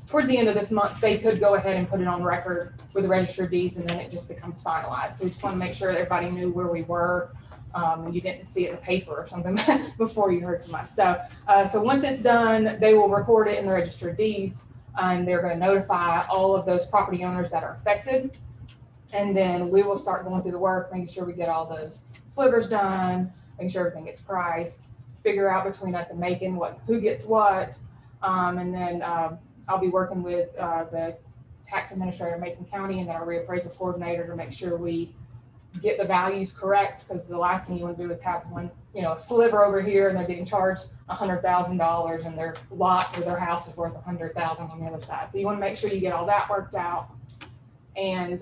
towards the end of this month, they could go ahead and put it on record with the Register of Deeds, and then it just becomes finalized. So we just want to make sure that everybody knew where we were. You didn't see it in the paper or something before you heard from us. So, so once it's done, they will record it in the Register of Deeds, and they're going to notify all of those property owners that are affected. And then we will start going through the work, making sure we get all those slivers done, making sure everything gets priced, figure out between us and Macon who gets what. And then I'll be working with the tax administrator of Macon County and our reappraisal coordinator to make sure we get the values correct, because the last thing you want to do is have one, a sliver over here and they're getting charged $100,000 and their lot or their house is worth $100,000 on the other side. So you want to make sure you get all that worked out. And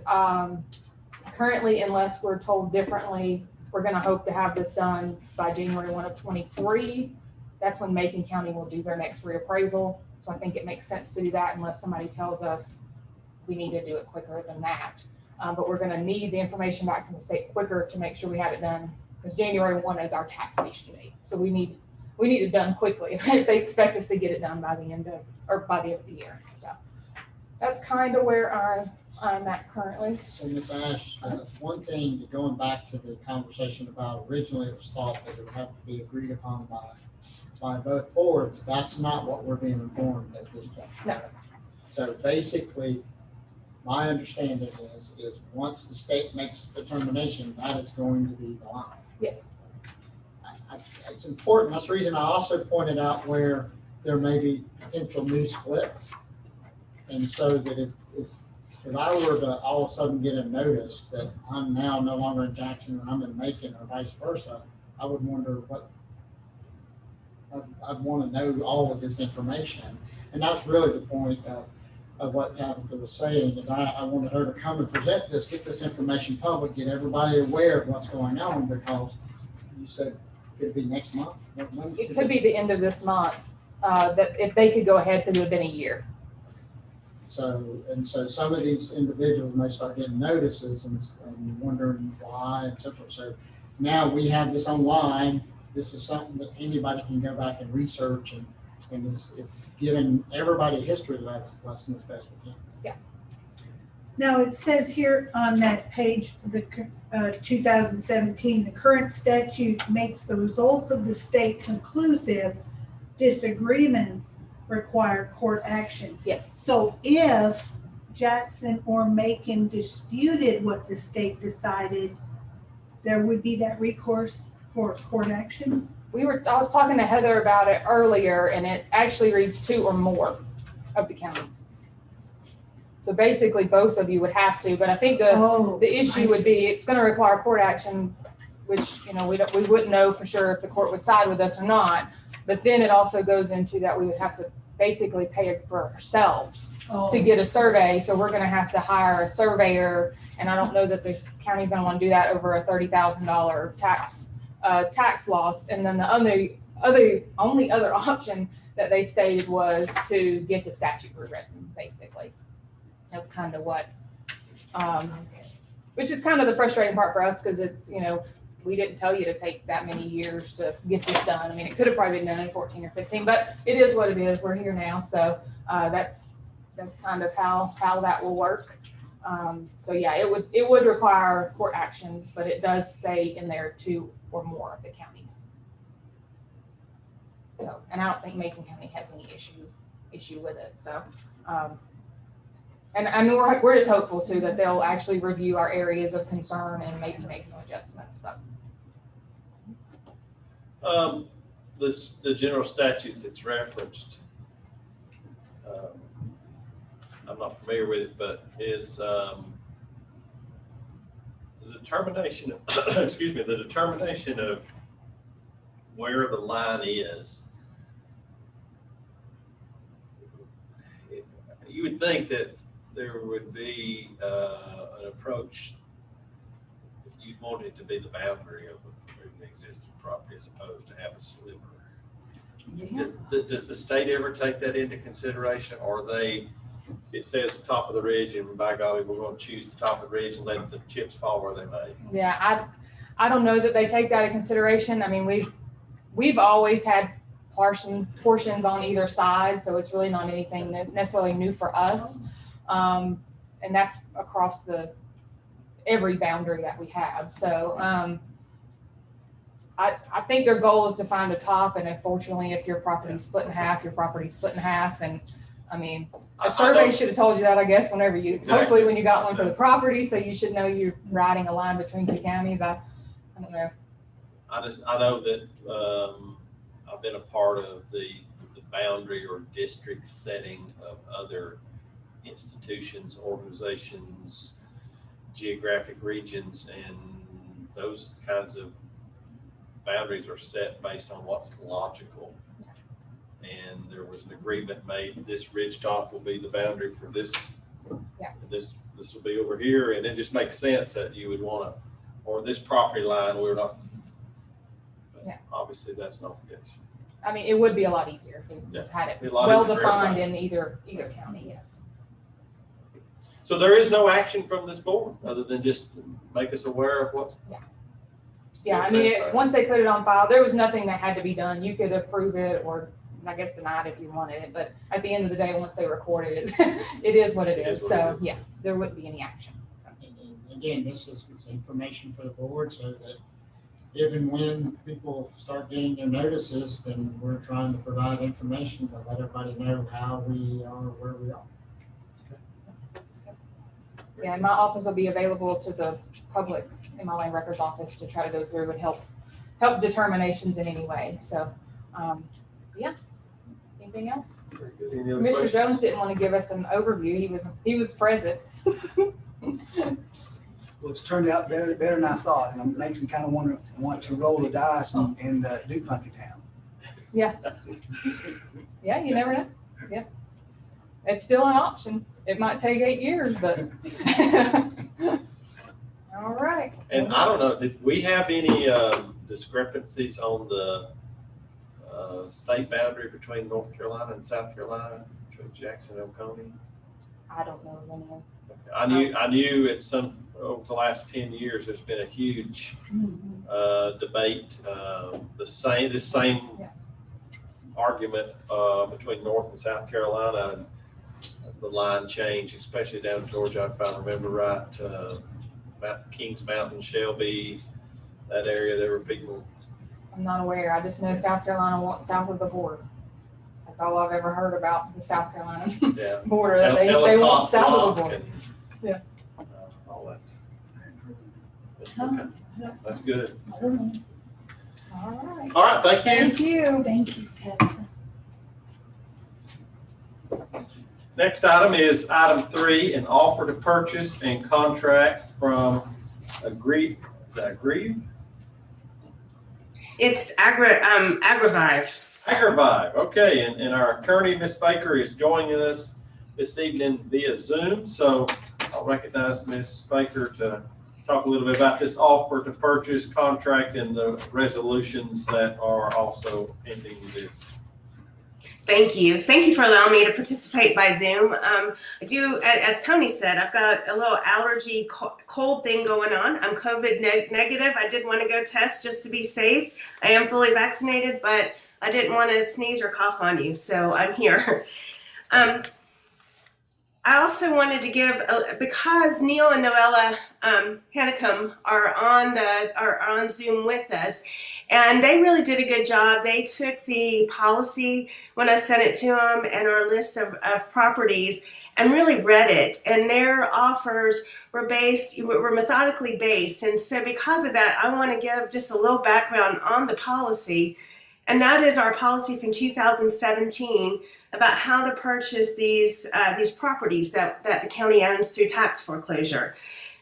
currently, unless we're told differently, we're going to hope to have this done by January 1 of 23. That's when Macon County will do their next reappraisal. So I think it makes sense to do that unless somebody tells us we need to do it quicker than that. But we're going to need the information back from the state quicker to make sure we have it done, because January 1 is our taxation date. So we need it done quickly if they expect us to get it done by the end of the year. So that's kind of where I'm at currently. So Ms. Ash, one thing, going back to the conversation about originally it was thought that it would have to be agreed upon by both boards. That's not what we're being informed at this point. No. So basically, my understanding is once the state makes a determination, that is going to be the line. Yes. It's important. That's the reason I also pointed out where there may be potential new splits. And so that if I were to all of a sudden get a notice that I'm now no longer in Jackson and I'm in Macon or vice versa, I would wonder I'd want to know all of this information. And that's really the point of what Tabitha was saying, is I wanted her to come and present this, get this information public, get everybody aware of what's going on, because you said it could be next month. It could be the end of this month, that if they could go ahead, because it would have been a year. So some of these individuals may start getting notices and wondering why, et cetera. So now we have this online. This is something that anybody can go back and research, and it's giving everybody a history lesson as best we can. Yeah. Now, it says here on that page, the 2017, the current statute makes the results of the state conclusive. Disagreements require court action. Yes. So if Jackson or Macon disputed what the state decided, there would be that recourse for court action? I was talking to Heather about it earlier, and it actually reads 2 or more of the counties. So basically both of you would have to, but I think the issue would be it's going to require court action, which, we wouldn't know for sure if the court would side with us or not. But then it also goes into that we would have to basically pay it for ourselves to get a survey. So we're going to have to hire a surveyor, and I don't know that the county's going to want to do that over a $30,000 tax loss. And then the only other option that they stated was to get the statute rewritten, basically. That's kind of what, which is kind of the frustrating part for us, because it's, we didn't tell you to take that many years to get this done. I mean, it could have probably been done in 14 or 15, but it is what it is. We're here now. So that's kind of how that will work. So yeah, it would require court action, but it does say in there 2 or more of the counties. So, and I don't think Macon County has any issue with it. So, and I mean, we're just hopeful too that they'll actually review our areas of concern and maybe make some adjustments. But the general statute that's referenced, I'm not familiar with it, but is the determination of, excuse me, the determination of where the line is. You would think that there would be an approach, you'd want it to be the boundary of an existing property as opposed to have a sliver. Yeah. Does the state ever take that into consideration, or it says the top of the ridge, and by golly, we're going to choose the top of the ridge and let the chips fall where they may? yeah, I don't know that they take that into consideration. I mean, we've always had portions on either side, so it's really not anything necessarily new for us. And that's across every boundary that we have. So I think their goal is to find the top, and unfortunately, if your property's split in half, your property's split in half. And I mean, a survey should have told you that, I guess, whenever hopefully when you got one for the property, so you should know you're riding a line between 2 counties. I don't know. I know that I've been a part of the boundary or district setting of other institutions, organizations, geographic regions, and those kinds of boundaries are set based on what's logical. And there was an agreement made, this ridge top will be the boundary for this. Yeah. This will be over here, and it just makes sense that you would want to, or this property line, we're not. Yeah. Obviously, that's not the case. I mean, it would be a lot easier if we just had it well defined in either county. Yes. So there is no action from this board other than just make us aware of what's. Yeah. Yeah. I mean, once they put it on file, there was nothing that had to be done. You could approve it or I guess deny it if you wanted it. But at the end of the day, once they record it, it is what it is. So yeah, there wouldn't be any action. So. Again, this is information for the board, so that if and when people start getting their notices, then we're trying to provide information to let everybody know how we are, where we are. Yeah, and my office will be available to the public in my land records office to try to go through and help determinations in any way. So, yeah. Anything else? Commissioner Jones didn't want to give us an overview. He was present. Well, it's turned out better than I thought, and it makes me kind of want to roll the dice and do Punkytown. Yeah. Yeah, you never know. Yeah. It's still an option. It might take 8 years, but. All right. And I don't know, did we have any discrepancies on the state boundary between North Carolina and South Carolina, between Jackson and Oconee? I don't know of any. I knew over the last 10 years, there's been a huge debate, the same argument between North and South Carolina, and the line change, especially down in Georgia, if I remember right, Kings Mountain, Shelby, that area, there were people. I'm not aware. I just know South Carolina wants south of the border. That's all I've ever heard about the South Carolina border. That they want south of the border. Yeah. All that. Okay. That's good. All right. All right. Thank you. Thank you. Thank you, Pat. Next item is item 3, an offer to purchase and contract from Agrive. Is that Agrive? It's Agrivive. Agrivive. Okay, and our attorney, Ms. Baker, is joining us this evening via Zoom. So I'll recognize Ms. Baker to talk a little bit about this offer to purchase, contract, and the resolutions that are also pending this. Thank you. Thank you for allowing me to participate by Zoom. I do, as Tony said, I've got a little allergy cold thing going on. I'm COVID negative. I did want to go test just to be safe. I am fully vaccinated, but I didn't want to sneeze or cough on you, so I'm here. I also wanted to give, because Neil and Noella Hanicum are on Zoom with us, and they really did a good job. They took the policy when I sent it to them and our list of properties and really read it, and their offers were methodically based. And so because of that, I want to give just a little background on the policy, and that is our policy from 2017 about how to purchase these properties that the county owns through tax foreclosure.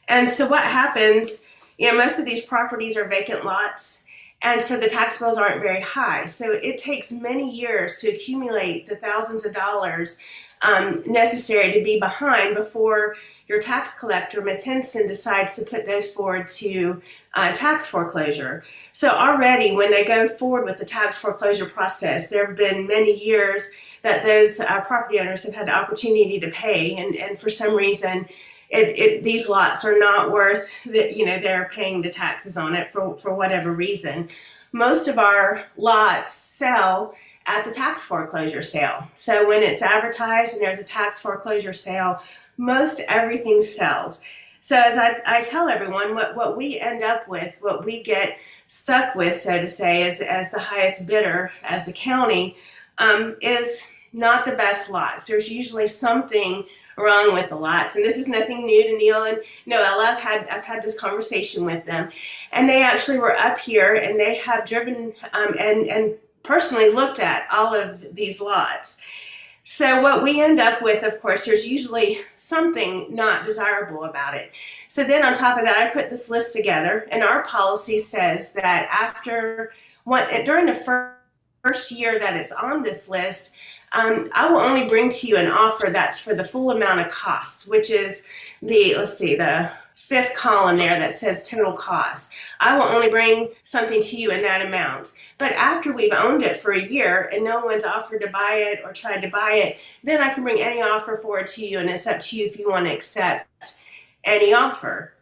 And so what happens, most of these properties are vacant lots, and so the tax bills aren't very high. So it takes many years to accumulate the thousands of dollars necessary to be behind before your tax collector, Ms. Henson, decides to put those forward to tax foreclosure. So already when they go forward with the tax foreclosure process, there have been many years that those property owners have had the opportunity to pay, and for some reason, these lots are not worth that, they're paying the taxes on it for whatever reason. Most of our lots sell at the tax foreclosure sale. So when it's advertised and there's a tax foreclosure sale, most everything sells. So as I tell everyone, what we end up with, what we get stuck with, so to say, as the highest bidder, as the county, is not the best lots. There's usually something wrong with the lots, and this is nothing new to Neil and Noella. I've had this conversation with them, and they actually were up here and they have driven and personally looked at all of these lots. So what we end up with, of course, there's usually something not desirable about it. So then on top of that, I put this list together, and our policy says that during the first year that it's on this list, I will only bring to you an offer that's for the full amount of cost, which is the fifth column there that says total cost. I will only bring something to you in that amount. But after we've owned it for a year and no one's offered to buy it or tried to buy it, then I can bring any offer forward to you, and it's up to you if you want to accept any offer.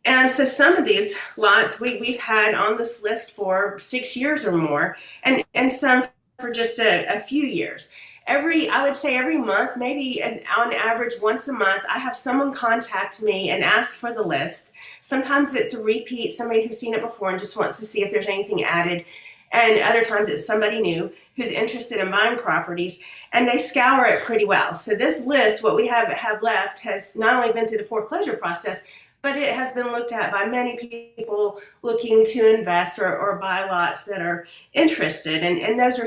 And so some of these lots we've had on this list for 6 years or more, and some for just a few years. I would say every month, maybe on average once a month, I have someone contact me and ask for the list. Sometimes it's a repeat, somebody who's seen it before and just wants to see if there's anything added. And other times it's somebody new who's interested in buying properties, and they scour it pretty well. So this list, what we have left, has not only been through the foreclosure process, but it has been looked at by many people looking to invest or buy lots that are interested. And that's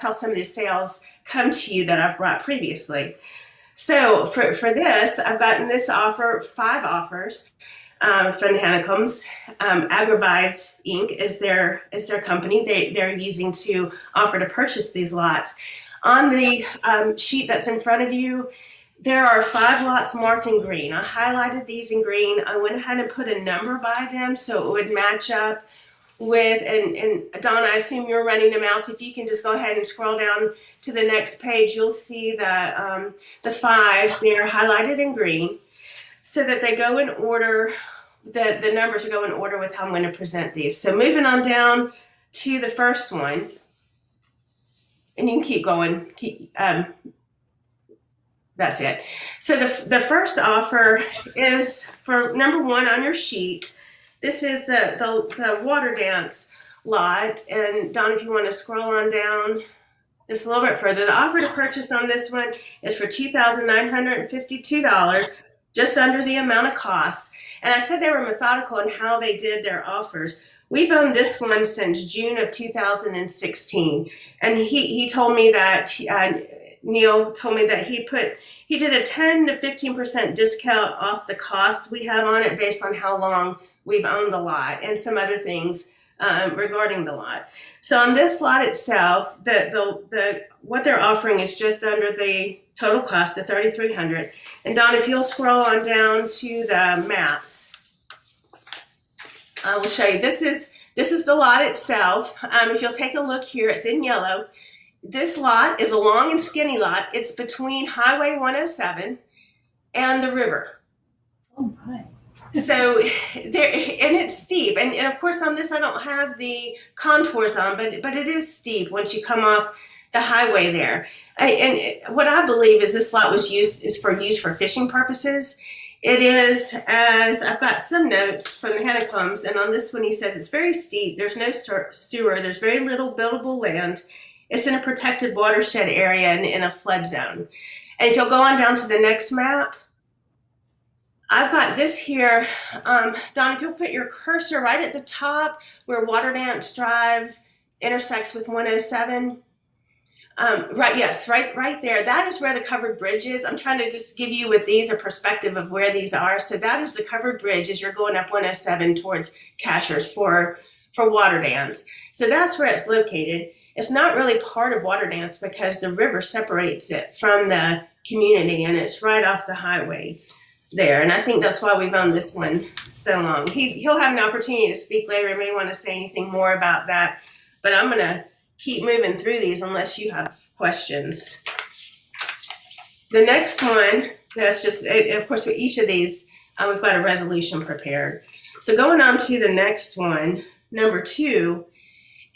how some of the sales come to you that I've brought previously. So for this, I've gotten this offer, 5 offers from the Hanicums. Agrivive Inc. is their company they're using to offer to purchase these lots. On the sheet that's in front of you, there are 5 lots marked in green. I highlighted these in green. I went ahead and put a number by them so it would match up with, and Donna, I assume you're running the mouse. If you can just go ahead and scroll down to the next page, you'll see the 5 there highlighted in green so that they go in order, the numbers go in order with how I'm going to present these. So moving on down to the first one, and you can keep going, that's it. So the first offer is for number 1 on your sheet. This is the water dance lot. And Don, if you want to scroll on down just a little bit further, the offer to purchase on this one is for $2,952, just under the amount of cost. And I said they were methodical in how they did their offers. We've owned this one since June of 2016. And he told me that, Neil told me that he did a 10 to 15% discount off the cost we have on it based on how long we've owned the lot and some other things regarding the lot. So on this lot itself, what they're offering is just under the total cost of $3,300. And Don, if you'll scroll on down to the maps, I will show you. This is the lot itself. If you'll take a look here, it's in yellow. this lot is a long and skinny lot. It's between Highway 107 and the river. Oh my. So there, and it's steep. And of course on this, I don't have the contours on, but it is steep once you come off the highway there. And what I believe is this lot was used for fishing purposes. It is, as I've got some notes from the Hanecombs, and on this one he says it's very steep. There's no sewer. There's very little buildable land. It's in a protected watershed area and in a flood zone. And if you'll go on down to the next map, I've got this here. Don, if you'll put your cursor right at the top where Water Dance Drive intersects with 107. Right there. That is where the covered bridge is. I'm trying to just give you with these a perspective of where these are. So that is the covered bridge as you're going up 107 towards Cashers for Water Dance. So that's where it's located. It's not really part of Water Dance because the river separates it from the community and it's right off the highway there. And I think that's why we've owned this one so long. He'll have an opportunity to speak later. He may want to say anything more about that, but I'm going to keep moving through these unless you have questions. The next one, that's just, of course, with each of these, we've got a resolution prepared. So going on to the next one, number 2,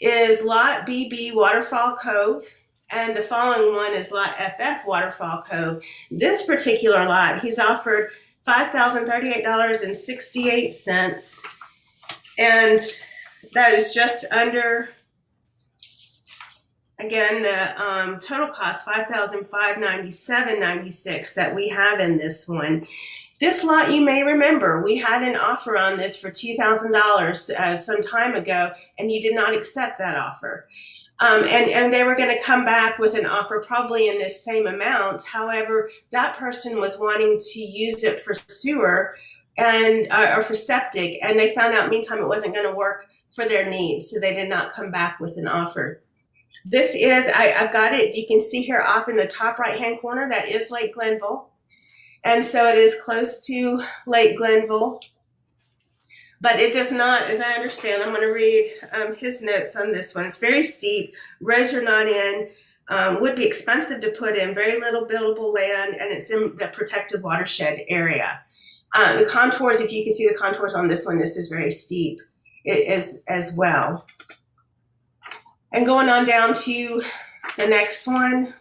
is Lot BB Waterfall Cove, and the following one is Lot FF Waterfall Cove. This particular lot, he's offered $5,038.68, and that is just under, again, the total cost $5,597.96 that we have in this one. This lot, you may remember, we had an offer on this for $2,000 some time ago, and you did not accept that offer. And they were going to come back with an offer probably in this same amount. However, that person was wanting to use it for sewer and or for septic, and they found out meantime it wasn't going to work for their needs, so they did not come back with an offer. This is, I've got it, you can see here off in the top right-hand corner, that is Lake Glenville. And so it is close to Lake Glenville. But it does not, as I understand, I'm going to read his notes on this one. It's very steep. Roads are not in. Would be expensive to put in. Very little buildable land, and it's in the protected watershed area. The contours, if you can see the contours on this one, this is very steep. It is as well. And going on down to the next one.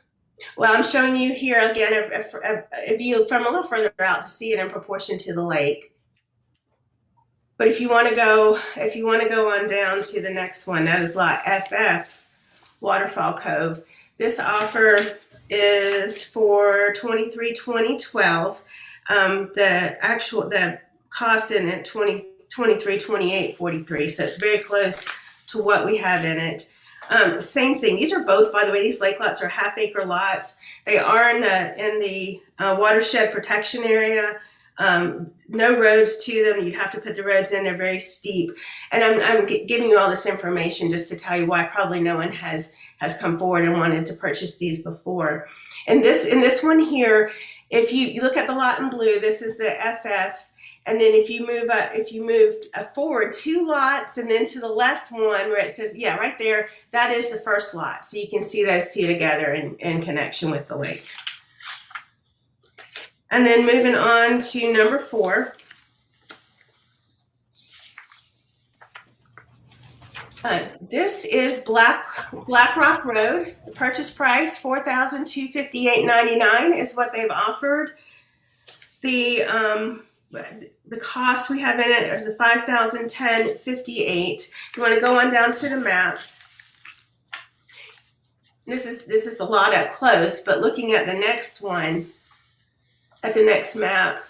Well, I'm showing you here again a view from a little further out to see it in proportion to the lake. But if you want to go on down to the next one, that is Lot FF Waterfall Cove. This offer is for $23,2012. The cost in it $23,2843. So it's very close to what we have in it. Same thing. These are both, by the way, these lake lots are half-acre lots. They are in the watershed protection area. No roads to them. You'd have to put the roads in. They're very steep. And I'm giving you all this information just to tell you why probably no one has come forward and wanted to purchase these before. And in this one here, if you look at the lot in blue, this is the FF. And then if you moved forward 2 lots and then to the left one where it says, yeah, right there, that is the first lot. So you can see those 2 together in connection with the lake. And then moving on to number 4. This is Black Rock Road. The purchase price, $4,258.99 is what they've offered. The cost we have in it is the $5,010.58. You want to go on down to the maps. This is a lot up close, but looking at the next one, at the next map,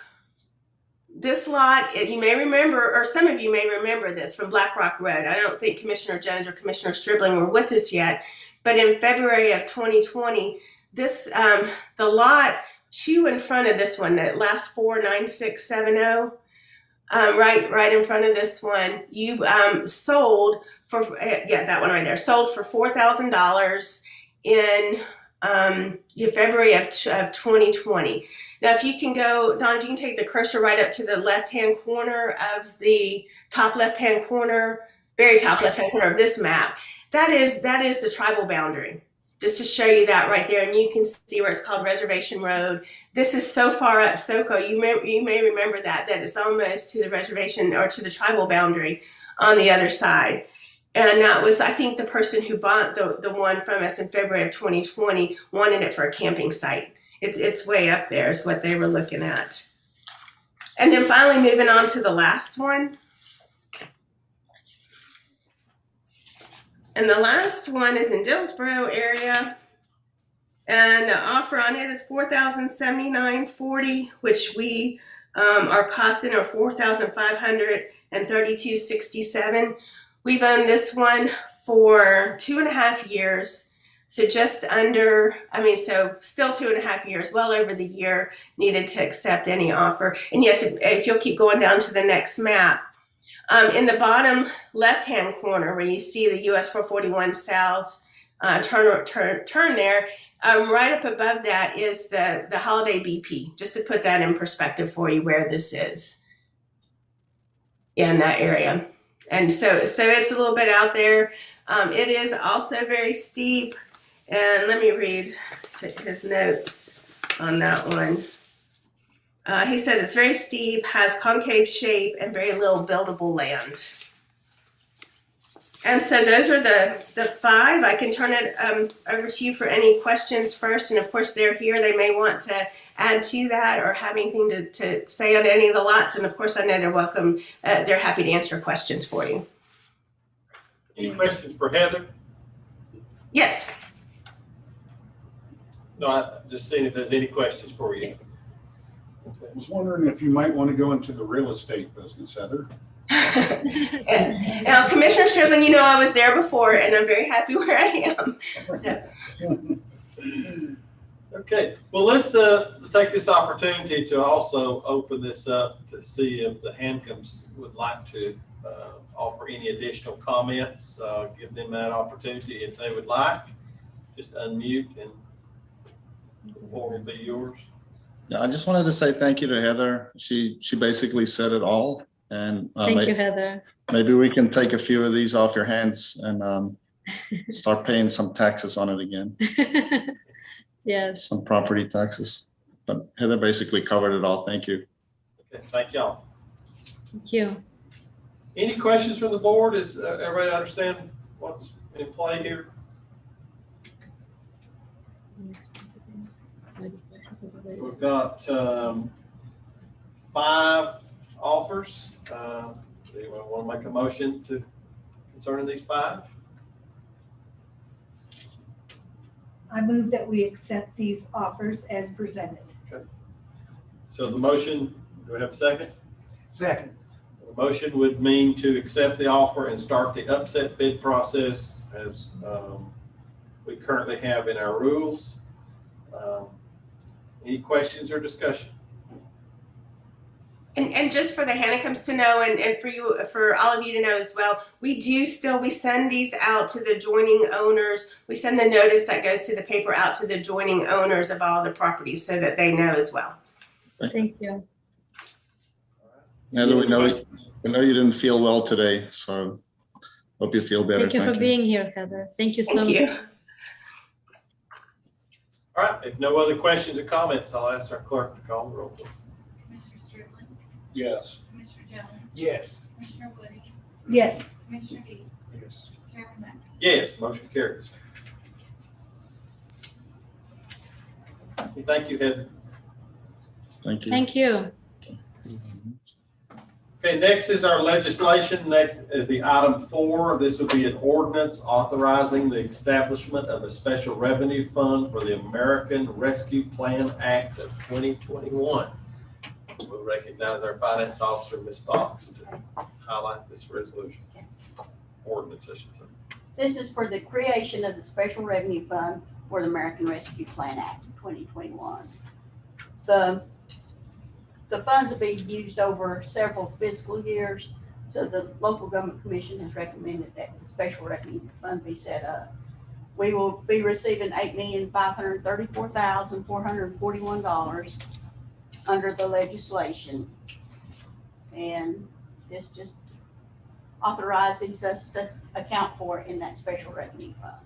this lot, you may remember, or some of you may remember this from Black Rock Road. I don't think Commissioner Jones or Commissioner Stribling were with us yet, but in February of 2020, the lot 2 in front of this one, that last 49670, right in front of this one, you sold for, that one right there, sold for $4,000 in February of 2020. Now, if you can go, Don, if you can take the cursor right up to the left-hand corner of the top left-hand corner, very top left-hand corner of this map, that is the tribal boundary. just to show you that right there. And you can see where it's called Reservation Road. This is so far up SoCo. You may remember that it's almost to the reservation or to the tribal boundary on the other side. And that was, I think, the person who bought the one from us in February of 2020 wanted it for a camping site. It's way up there is what they were looking at. And then finally moving on to the last one. And the last one is in Dillsboro area. And the offer on it is $4,079.40, which we are costing are $4,532.67. We've owned this one for 2.5 years. So just under, so still 2.5 years, well over the year needed to accept any offer. And yes, if you'll keep going down to the next map, in the bottom left-hand corner where you see the US 441 South turn there, right up above that is the Holiday BP, just to put that in perspective for you where this is in that area. And so it's a little bit out there. It is also very steep. And let me read his notes on that one. He said it's very steep, has concave shape, and very little buildable land. And so those are the 5. I can turn it over to you for any questions first. And of course, they're here. They may want to add to that or have anything to say on any of the lots. And of course, I know they're welcome. They're happy to answer questions for you. Any questions for Heather? Yes. No, I'm just seeing if there's any questions for you. I was wondering if you might want to go into the real estate business, Heather. Now, Commissioner Strickland, you know I was there before, and I'm very happy where I am. Okay, well, let's take this opportunity to also open this up to see if the Hancoms would like to offer any additional comments. Give them that opportunity if they would like. Just unmute and the floor will be yours. Yeah, I just wanted to say thank you to Heather. She basically said it all. And thank you, Heather. Maybe we can take a few of these off your hands and start paying some taxes on it again. Yes. Some property taxes. But Heather basically covered it all. Thank you. Okay, thank y'all. Thank you. Any questions from the board? Is everybody understand what's in play here? So we've got 5 offers. Do you want to make a motion concerning these 5? I move that we accept these offers as presented. Okay. So the motion, do we have a second? Second. The motion would mean to accept the offer and start the upset bid process as we currently have in our rules. Any questions or discussion? And just for the Hancoms to know, and for all of you to know as well, we send these out to the joining owners. We send the notice that goes to the paper out to the joining owners of all the properties so that they know as well. Thank you. Heather, we know you didn't feel well today, so hope you feel better. Thank you for being here, Heather. Thank you so much. All right, if no other questions or comments, I'll ask our clerk to call the roll, please. Commissioner Strickland? Yes. Commissioner Jones? Yes. Commissioner Woody? Yes. Commissioner Dees? Yes. Chairman Mack? Yes, motion carries. Thank you, Heather. Thank you. Thank you. Okay, next is our legislation. Next is the item 4. This will be an ordinance authorizing the establishment of a special revenue fund for the American Rescue Plan Act of 2021. We'll recognize our finance officer, Ms. Fox, to highlight this resolution. Ordinance, I should say. This is for the creation of the Special Revenue Fund for the American Rescue Plan Act of 2021. The funds will be used over several fiscal years, so the local government commission has recommended that the Special Revenue Fund be set up. We will be receiving $8,534,441 under the legislation. And this just authorizes us to account for it in that Special Revenue Fund.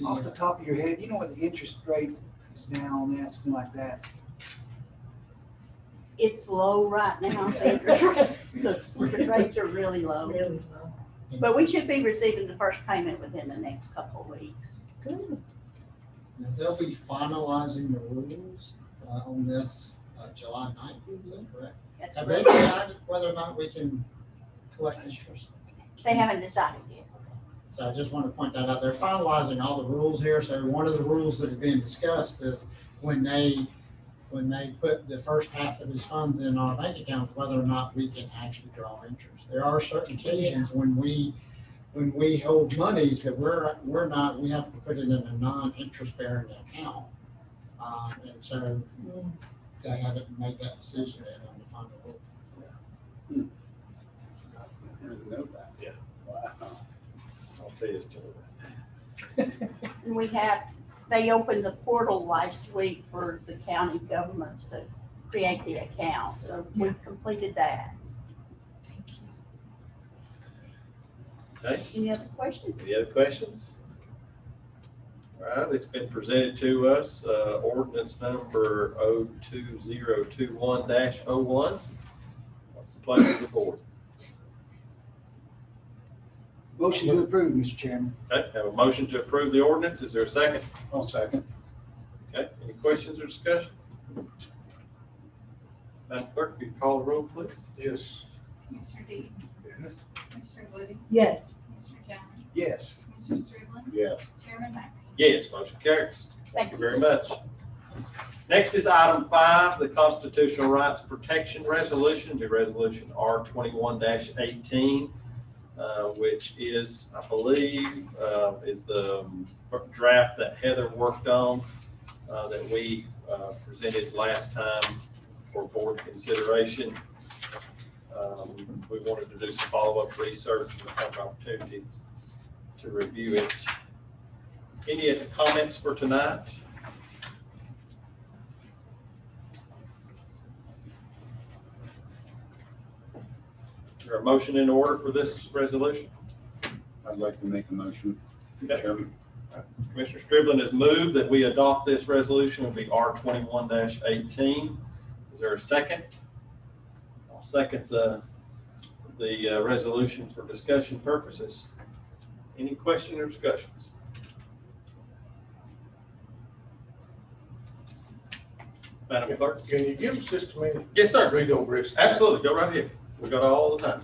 Off the top of your head, you know what the interest rate is now on that, something like that? It's low right now. The interest rates are really low. Really low. But we should be receiving the first payment within the next couple of weeks. Good. Now, they'll be finalizing the rules on this July 9th, is that correct? That's Have they correct. decided whether or not we can collect interest? They haven't decided yet. So I just want to point that out. They're finalizing all the rules here. So one of the rules that is being discussed is when they put the first half of these funds in our bank accounts, whether or not we can actually draw interest. There are certain occasions when we hold monies that we have to put it in a non-interest bearing account. And so they haven't made that decision yet on the final rule. I didn't know that. Yeah. Wow. I'll tell you a story. And they opened the portal last week for the county governments to create the account. So we've completed that. Okay, Any other questions? any other questions? All right, it's been presented to us, ordinance number 02021-01. What's the pleasure of the board? Motion to approve, Mr. Chairman. Okay, have a motion to approve the ordinance. Is there a second? I'll second. Okay, any questions or discussion? Madam Clerk, could you call the roll, please? Yes. Mr. Deeds? Mr. Woody? Yes. Mr. Jones? Yes. Mr. Strickland? Yes. Chairman Murphy? Yes, motion carries. Thank Thank you very much. Next is item 5, the Constitutional Rights Protection Resolution, the resolution R21-18, which is, I believe, is the draft that Heather worked on that we presented last time for board consideration. We wanted to do some follow-up research and have an opportunity to review it. Any comments for tonight? Is there a motion in order for this resolution? I'd like to make a motion, Okay. Chairman. Commissioner Striblin has moved that we adopt this resolution. It will be R21-18. Is there a second? I'll second the resolution for discussion purposes. Any questions or discussions? Madam Clerk? Can you give us just a minute? Yes, sir. Read over this. Absolutely. Go right ahead. We got it all the time.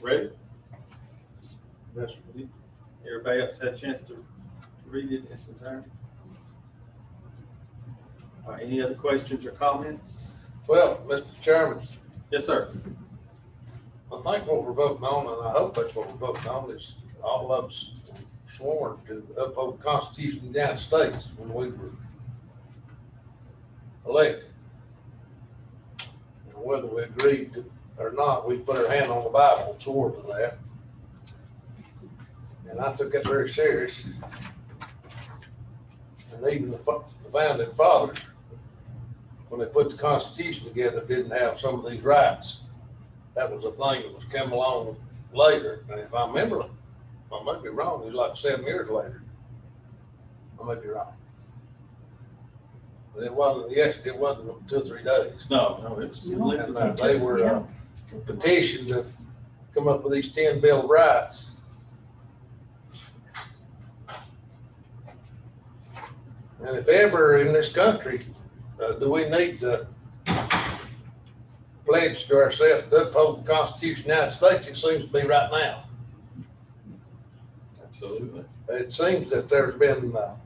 Ready? That's Everybody else had a chance to read it in its entirety? All right, any other questions or comments? Well, Mr. Chairman, Yes, sir. I think what we're voting on, and I hope that's what we're voting on, is all of us sworn to uphold the Constitution of the United States when we were elected. And whether we agreed to or not, we put our hand on the Bible and swore to that. And I took that very serious. And even the founding fathers, when they put the Constitution together, didn't have some of these rights. That was a thing that was come along later. And if I remember, I might be wrong, it was like 7 years later. I might be wrong. But it wasn't, yes, it wasn't 2 or 3 days. No, it was. And they were petitioned to come up with these 10 Bill of Rights. And if ever in this country, do we need to pledge to ourselves to uphold the Constitution of the United States, it seems to be right now. Absolutely. It seems that there's been a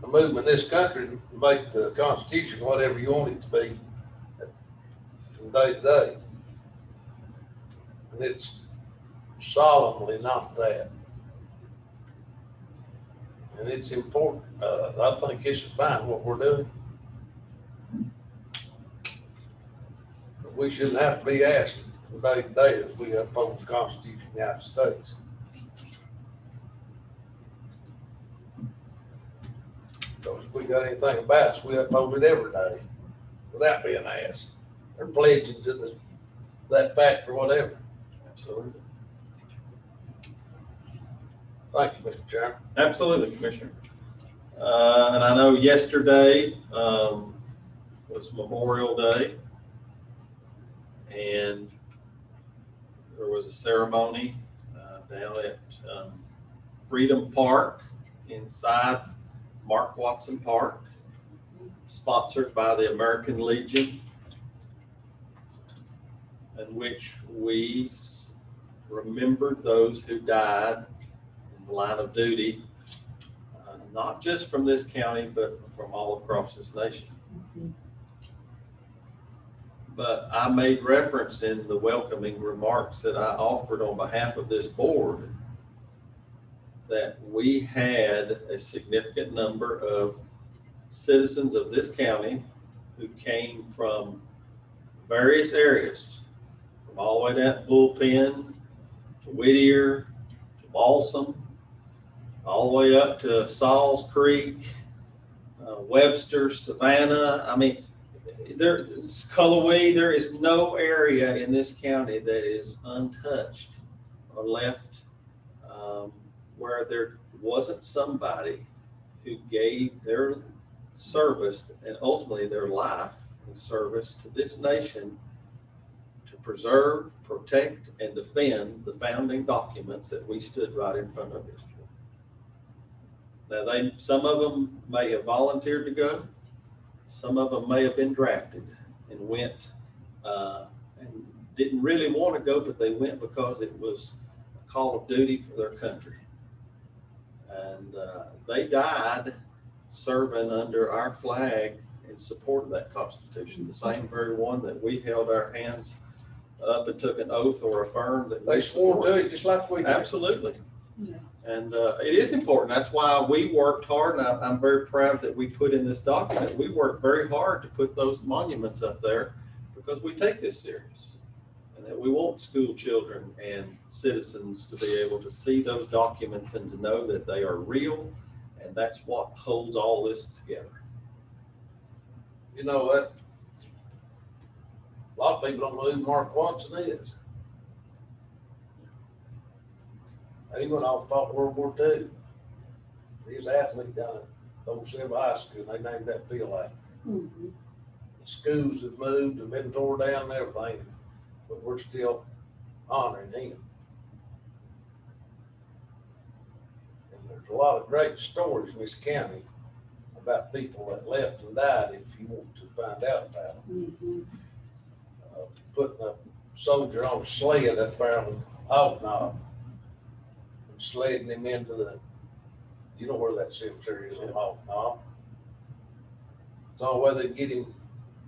movement in this country to make the Constitution whatever you want it to be from day to day. And it's solemnly not that. And it's important. I think this is fine what we're doing. But we shouldn't have to be asked from day to day if we uphold the Constitution of the United States. Because if we got anything about us, we uphold it every day without being asked or pledging to that fact or whatever. Absolutely. Thank you, Mr. Chairman. Absolutely, Commissioner. And I know yesterday was Memorial Day, and there was a ceremony down at Freedom Park inside Mark Watson Park, sponsored by the American Legion, in which we remembered those who died in the line of duty, not just from this county, but from all across this nation. But I made reference in the welcoming remarks that I offered on behalf of this board that we had a significant number of citizens of this county who came from various areas, from all the way down to Bullpen, to Whittier, to Balsam, all the way up to Sauls Creek, Webster, Savannah. I mean, there's Cullowhee. There is no area in this county that is untouched or left where there wasn't somebody who gave their service and ultimately their life and service to this nation to preserve, protect, and defend the founding documents that we stood right in front of yesterday. Now, some of them may have volunteered to go. Some of them may have been drafted and went and didn't really want to go, but they went because it was a call of duty for their country. And they died serving under our flag in support of that Constitution, the same very one that we held our hands up and took an oath or affirmed that they swore to it just like we did. Absolutely. Yeah. And it is important. That's why we worked hard, and I'm very proud that we put in this document. We worked very hard to put those monuments up there because we take this serious, and that we want school children and citizens to be able to see those documents and to know that they are real, and that's what holds all this together. You know what? A lot of people don't know who Mark Watson is. He went off and fought World War II. He was an athlete down at Old Silver High School, and they named that field after him. The schools have moved and been tore down and everything, but we're still honoring him. And there's a lot of great stories in this county about people that left and died if you want to find out about them. Putting a soldier on a sled up there on Oh, no. Sledding him into the, you know where that cemetery is in Hawk, no? It's the only way they get him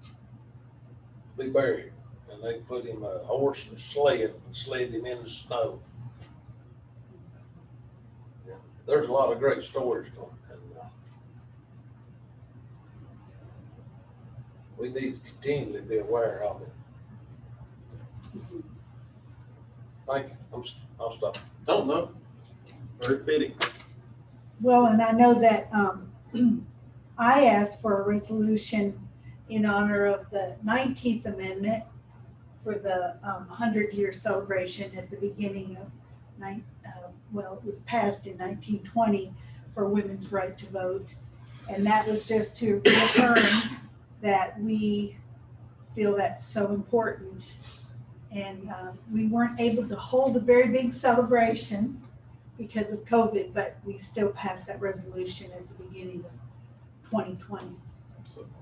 to be buried. And they put him a horse and sled and slid him in the snow. Yeah, there's a lot of great stories going on. We need to continually be aware of it. Thank you. I'll stop. Don't know. Very fitting. Well, and I know that I asked for a resolution in honor of the 19th Amendment for the 100-year celebration at the beginning of, well, it was passed in 1920 for women's right to vote. And that was just to reaffirm that we feel that's so important. And we weren't able to hold a very big celebration because of COVID, but we still passed that resolution at the beginning of 2020. Absolutely.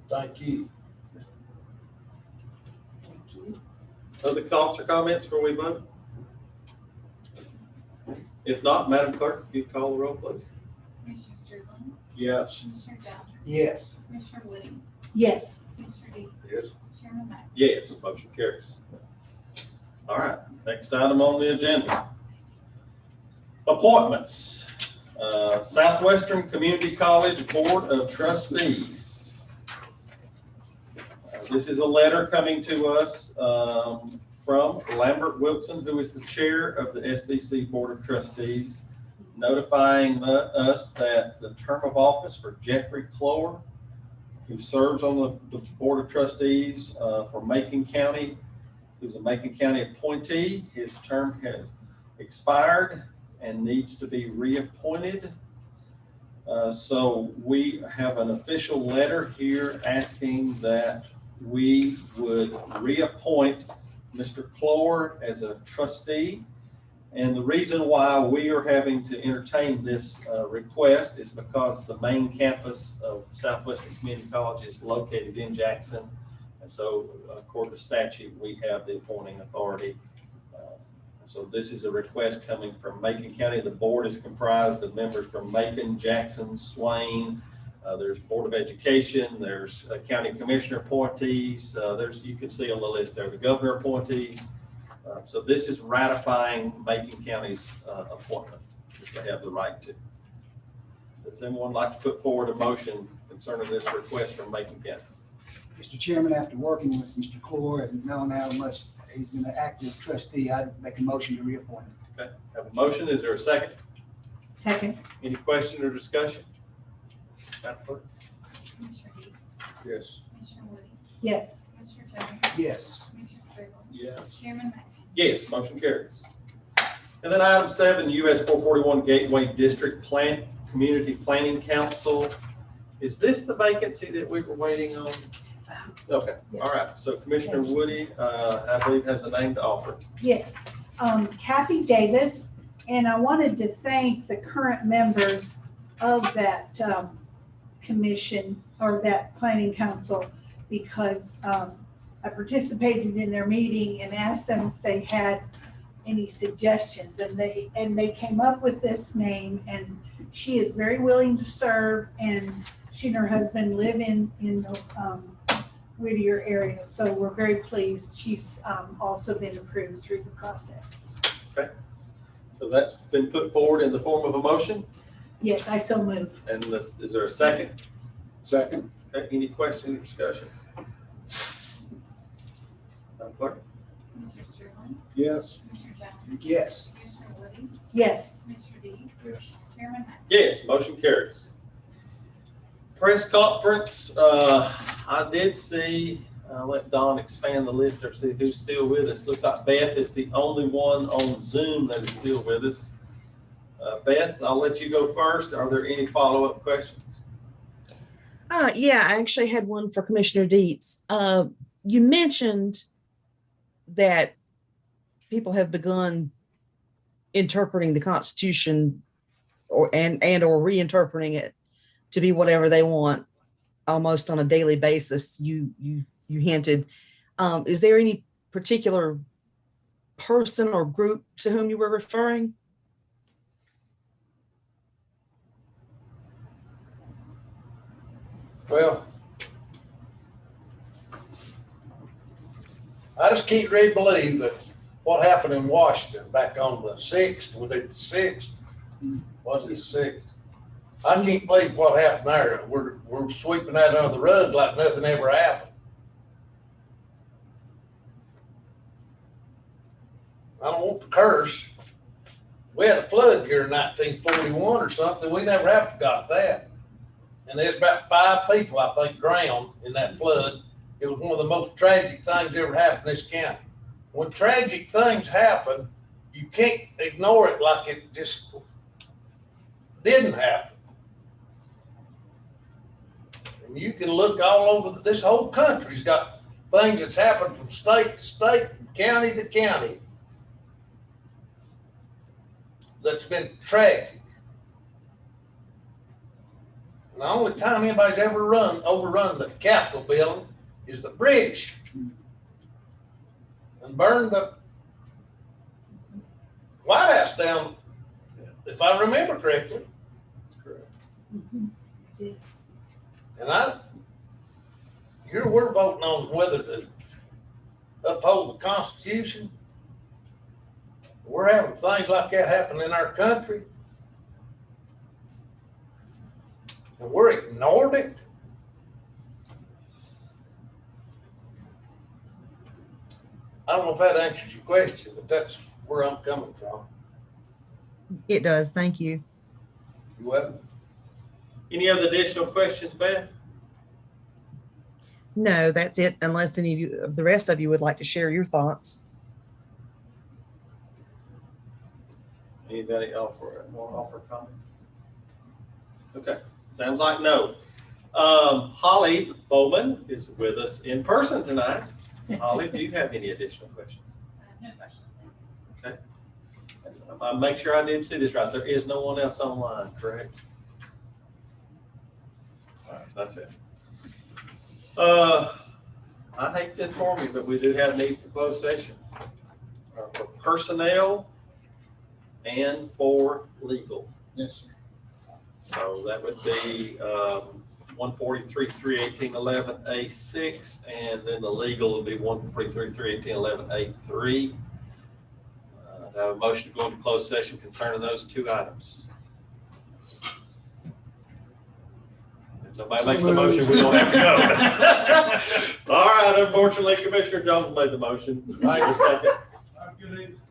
Thank you. Thank you. Other thoughts or comments before we vote? If not, Madam Clerk, if you call the roll, please. Commissioner Sterling, Yes. Commissioner Jones, Yes. Commissioner Woody, Yes. Commissioner Dees. Yes. Chairman Mack. Yes, motion carries. All right, next item on the agenda. Appointments. Southwestern Community College Board of Trustees. This is a letter coming to us from Lambert Wilson, who is the chair of the SCC Board of Trustees, notifying us that the term of office for Jeffrey Clore, who serves on the Board of Trustees for Macon County, who's a Macon County appointee, his term has expired and needs to be reappointed. So we have an official letter here asking that we would reappoint Mr. Clore as a trustee. And the reason why we are having to entertain this request is because the main campus of Southwestern Community College is located in Jackson. And so according to statute, we have the appointing authority. So this is a request coming from Macon County. The board is comprised of members from Macon, Jackson, Swain. There's Board of Education. There's county commissioner appointees. You can see on the list there, the governor appointees. So this is ratifying Macon County's appointment, which they have the right to. Does anyone like to put forward a motion concerning this request from Macon County? Mr. Chairman, after working with Mr. Clore and knowing how much he's been an active trustee, I'd make a motion to reappoint him. Okay, have a motion. Is there a second? Second. Any question or discussion? Madam Clerk? Commissioner Dees. Yes. Commissioner Woody, Yes. Commissioner Jones, Yes. Commissioner Sterling. Yes. Chairman Mack. Yes, motion carries. And then item 7, US 441 Gateway District Community Planning Council. Is this the vacancy that we were waiting on? Okay, all right. So Commissioner Woody, I believe, has a name to offer. Yes. Kathy Davis, and I wanted to thank the current members of that commission or that planning council because I participated in their meeting and asked them if they had any suggestions, and they came up with this name, and she is very willing to serve, and she and her husband live in the Whittier area, so we're very pleased. She's also been approved through the process. Okay, so that's been put forward in the form of a motion. Yes, I so move. And is there a second? Second. Okay, any question or discussion? Madam Clerk? Commissioner Sterling, Yes. Commissioner Jones, Yes. Commissioner Woody, Yes. Commissioner Dees. Yes. Chairman Mack. Yes, motion carries. Press conference, I did see, I'll let Don expand the list there, see who's still with us. Looks like Beth is the only one on Zoom that is still with us. Beth, I'll let you go first. Are there any follow-up questions? Yeah, I actually had one for Commissioner Dietz. You mentioned that people have begun interpreting the Constitution or reinterpreting it to be whatever they want almost on a daily basis. You hinted. Is there any particular person or group to whom you were referring? Well, I just can't really believe that what happened in Washington back on the 6th, was it the 6th? Was it the 6th? I can't believe what happened there. We're sweeping that under the rug like nothing ever happened. I don't want to curse. We had a flood here in 1941 or something. We never have forgot that. And there's about 5 people, I think, drowned in that flood. It was one of the most tragic things ever happened in this county. When tragic things happen, you can't ignore it like it just didn't happen. And you can look all over, this whole country's got things that's happened from state to state, from county to county, that's been tragic. And the only time anybody's ever overrun the Capitol building is the British, and burned the White House down, if I remember correctly. That's correct. And here we're voting on whether to uphold the Constitution. We're having things like that happen in our country, and we're ignored it. I don't know if that answers your question, but that's where I'm coming from. It does. Thank you. You welcome. Any other additional questions, Beth? No, that's it. Unless any of you, the rest of you would like to share your thoughts. Anybody want to offer a comment? Okay, sounds like no. Holly Bowman is with us in person tonight. Holly, do you have any additional questions? No questions, thanks. Okay. I'll make sure I did see this right. There is no one else online, correct? All right, that's it. I hate to inform you, but we do have a need for closed session for personnel and for legal. Yes, sir. So that would be 143-318-11A6, and then the legal would be 143-318-11A3. I have a motion to go into closed session concerning those 2 items. If nobody makes a motion, we don't have to go. All right, unfortunately, Commissioner Jones made the motion. I second.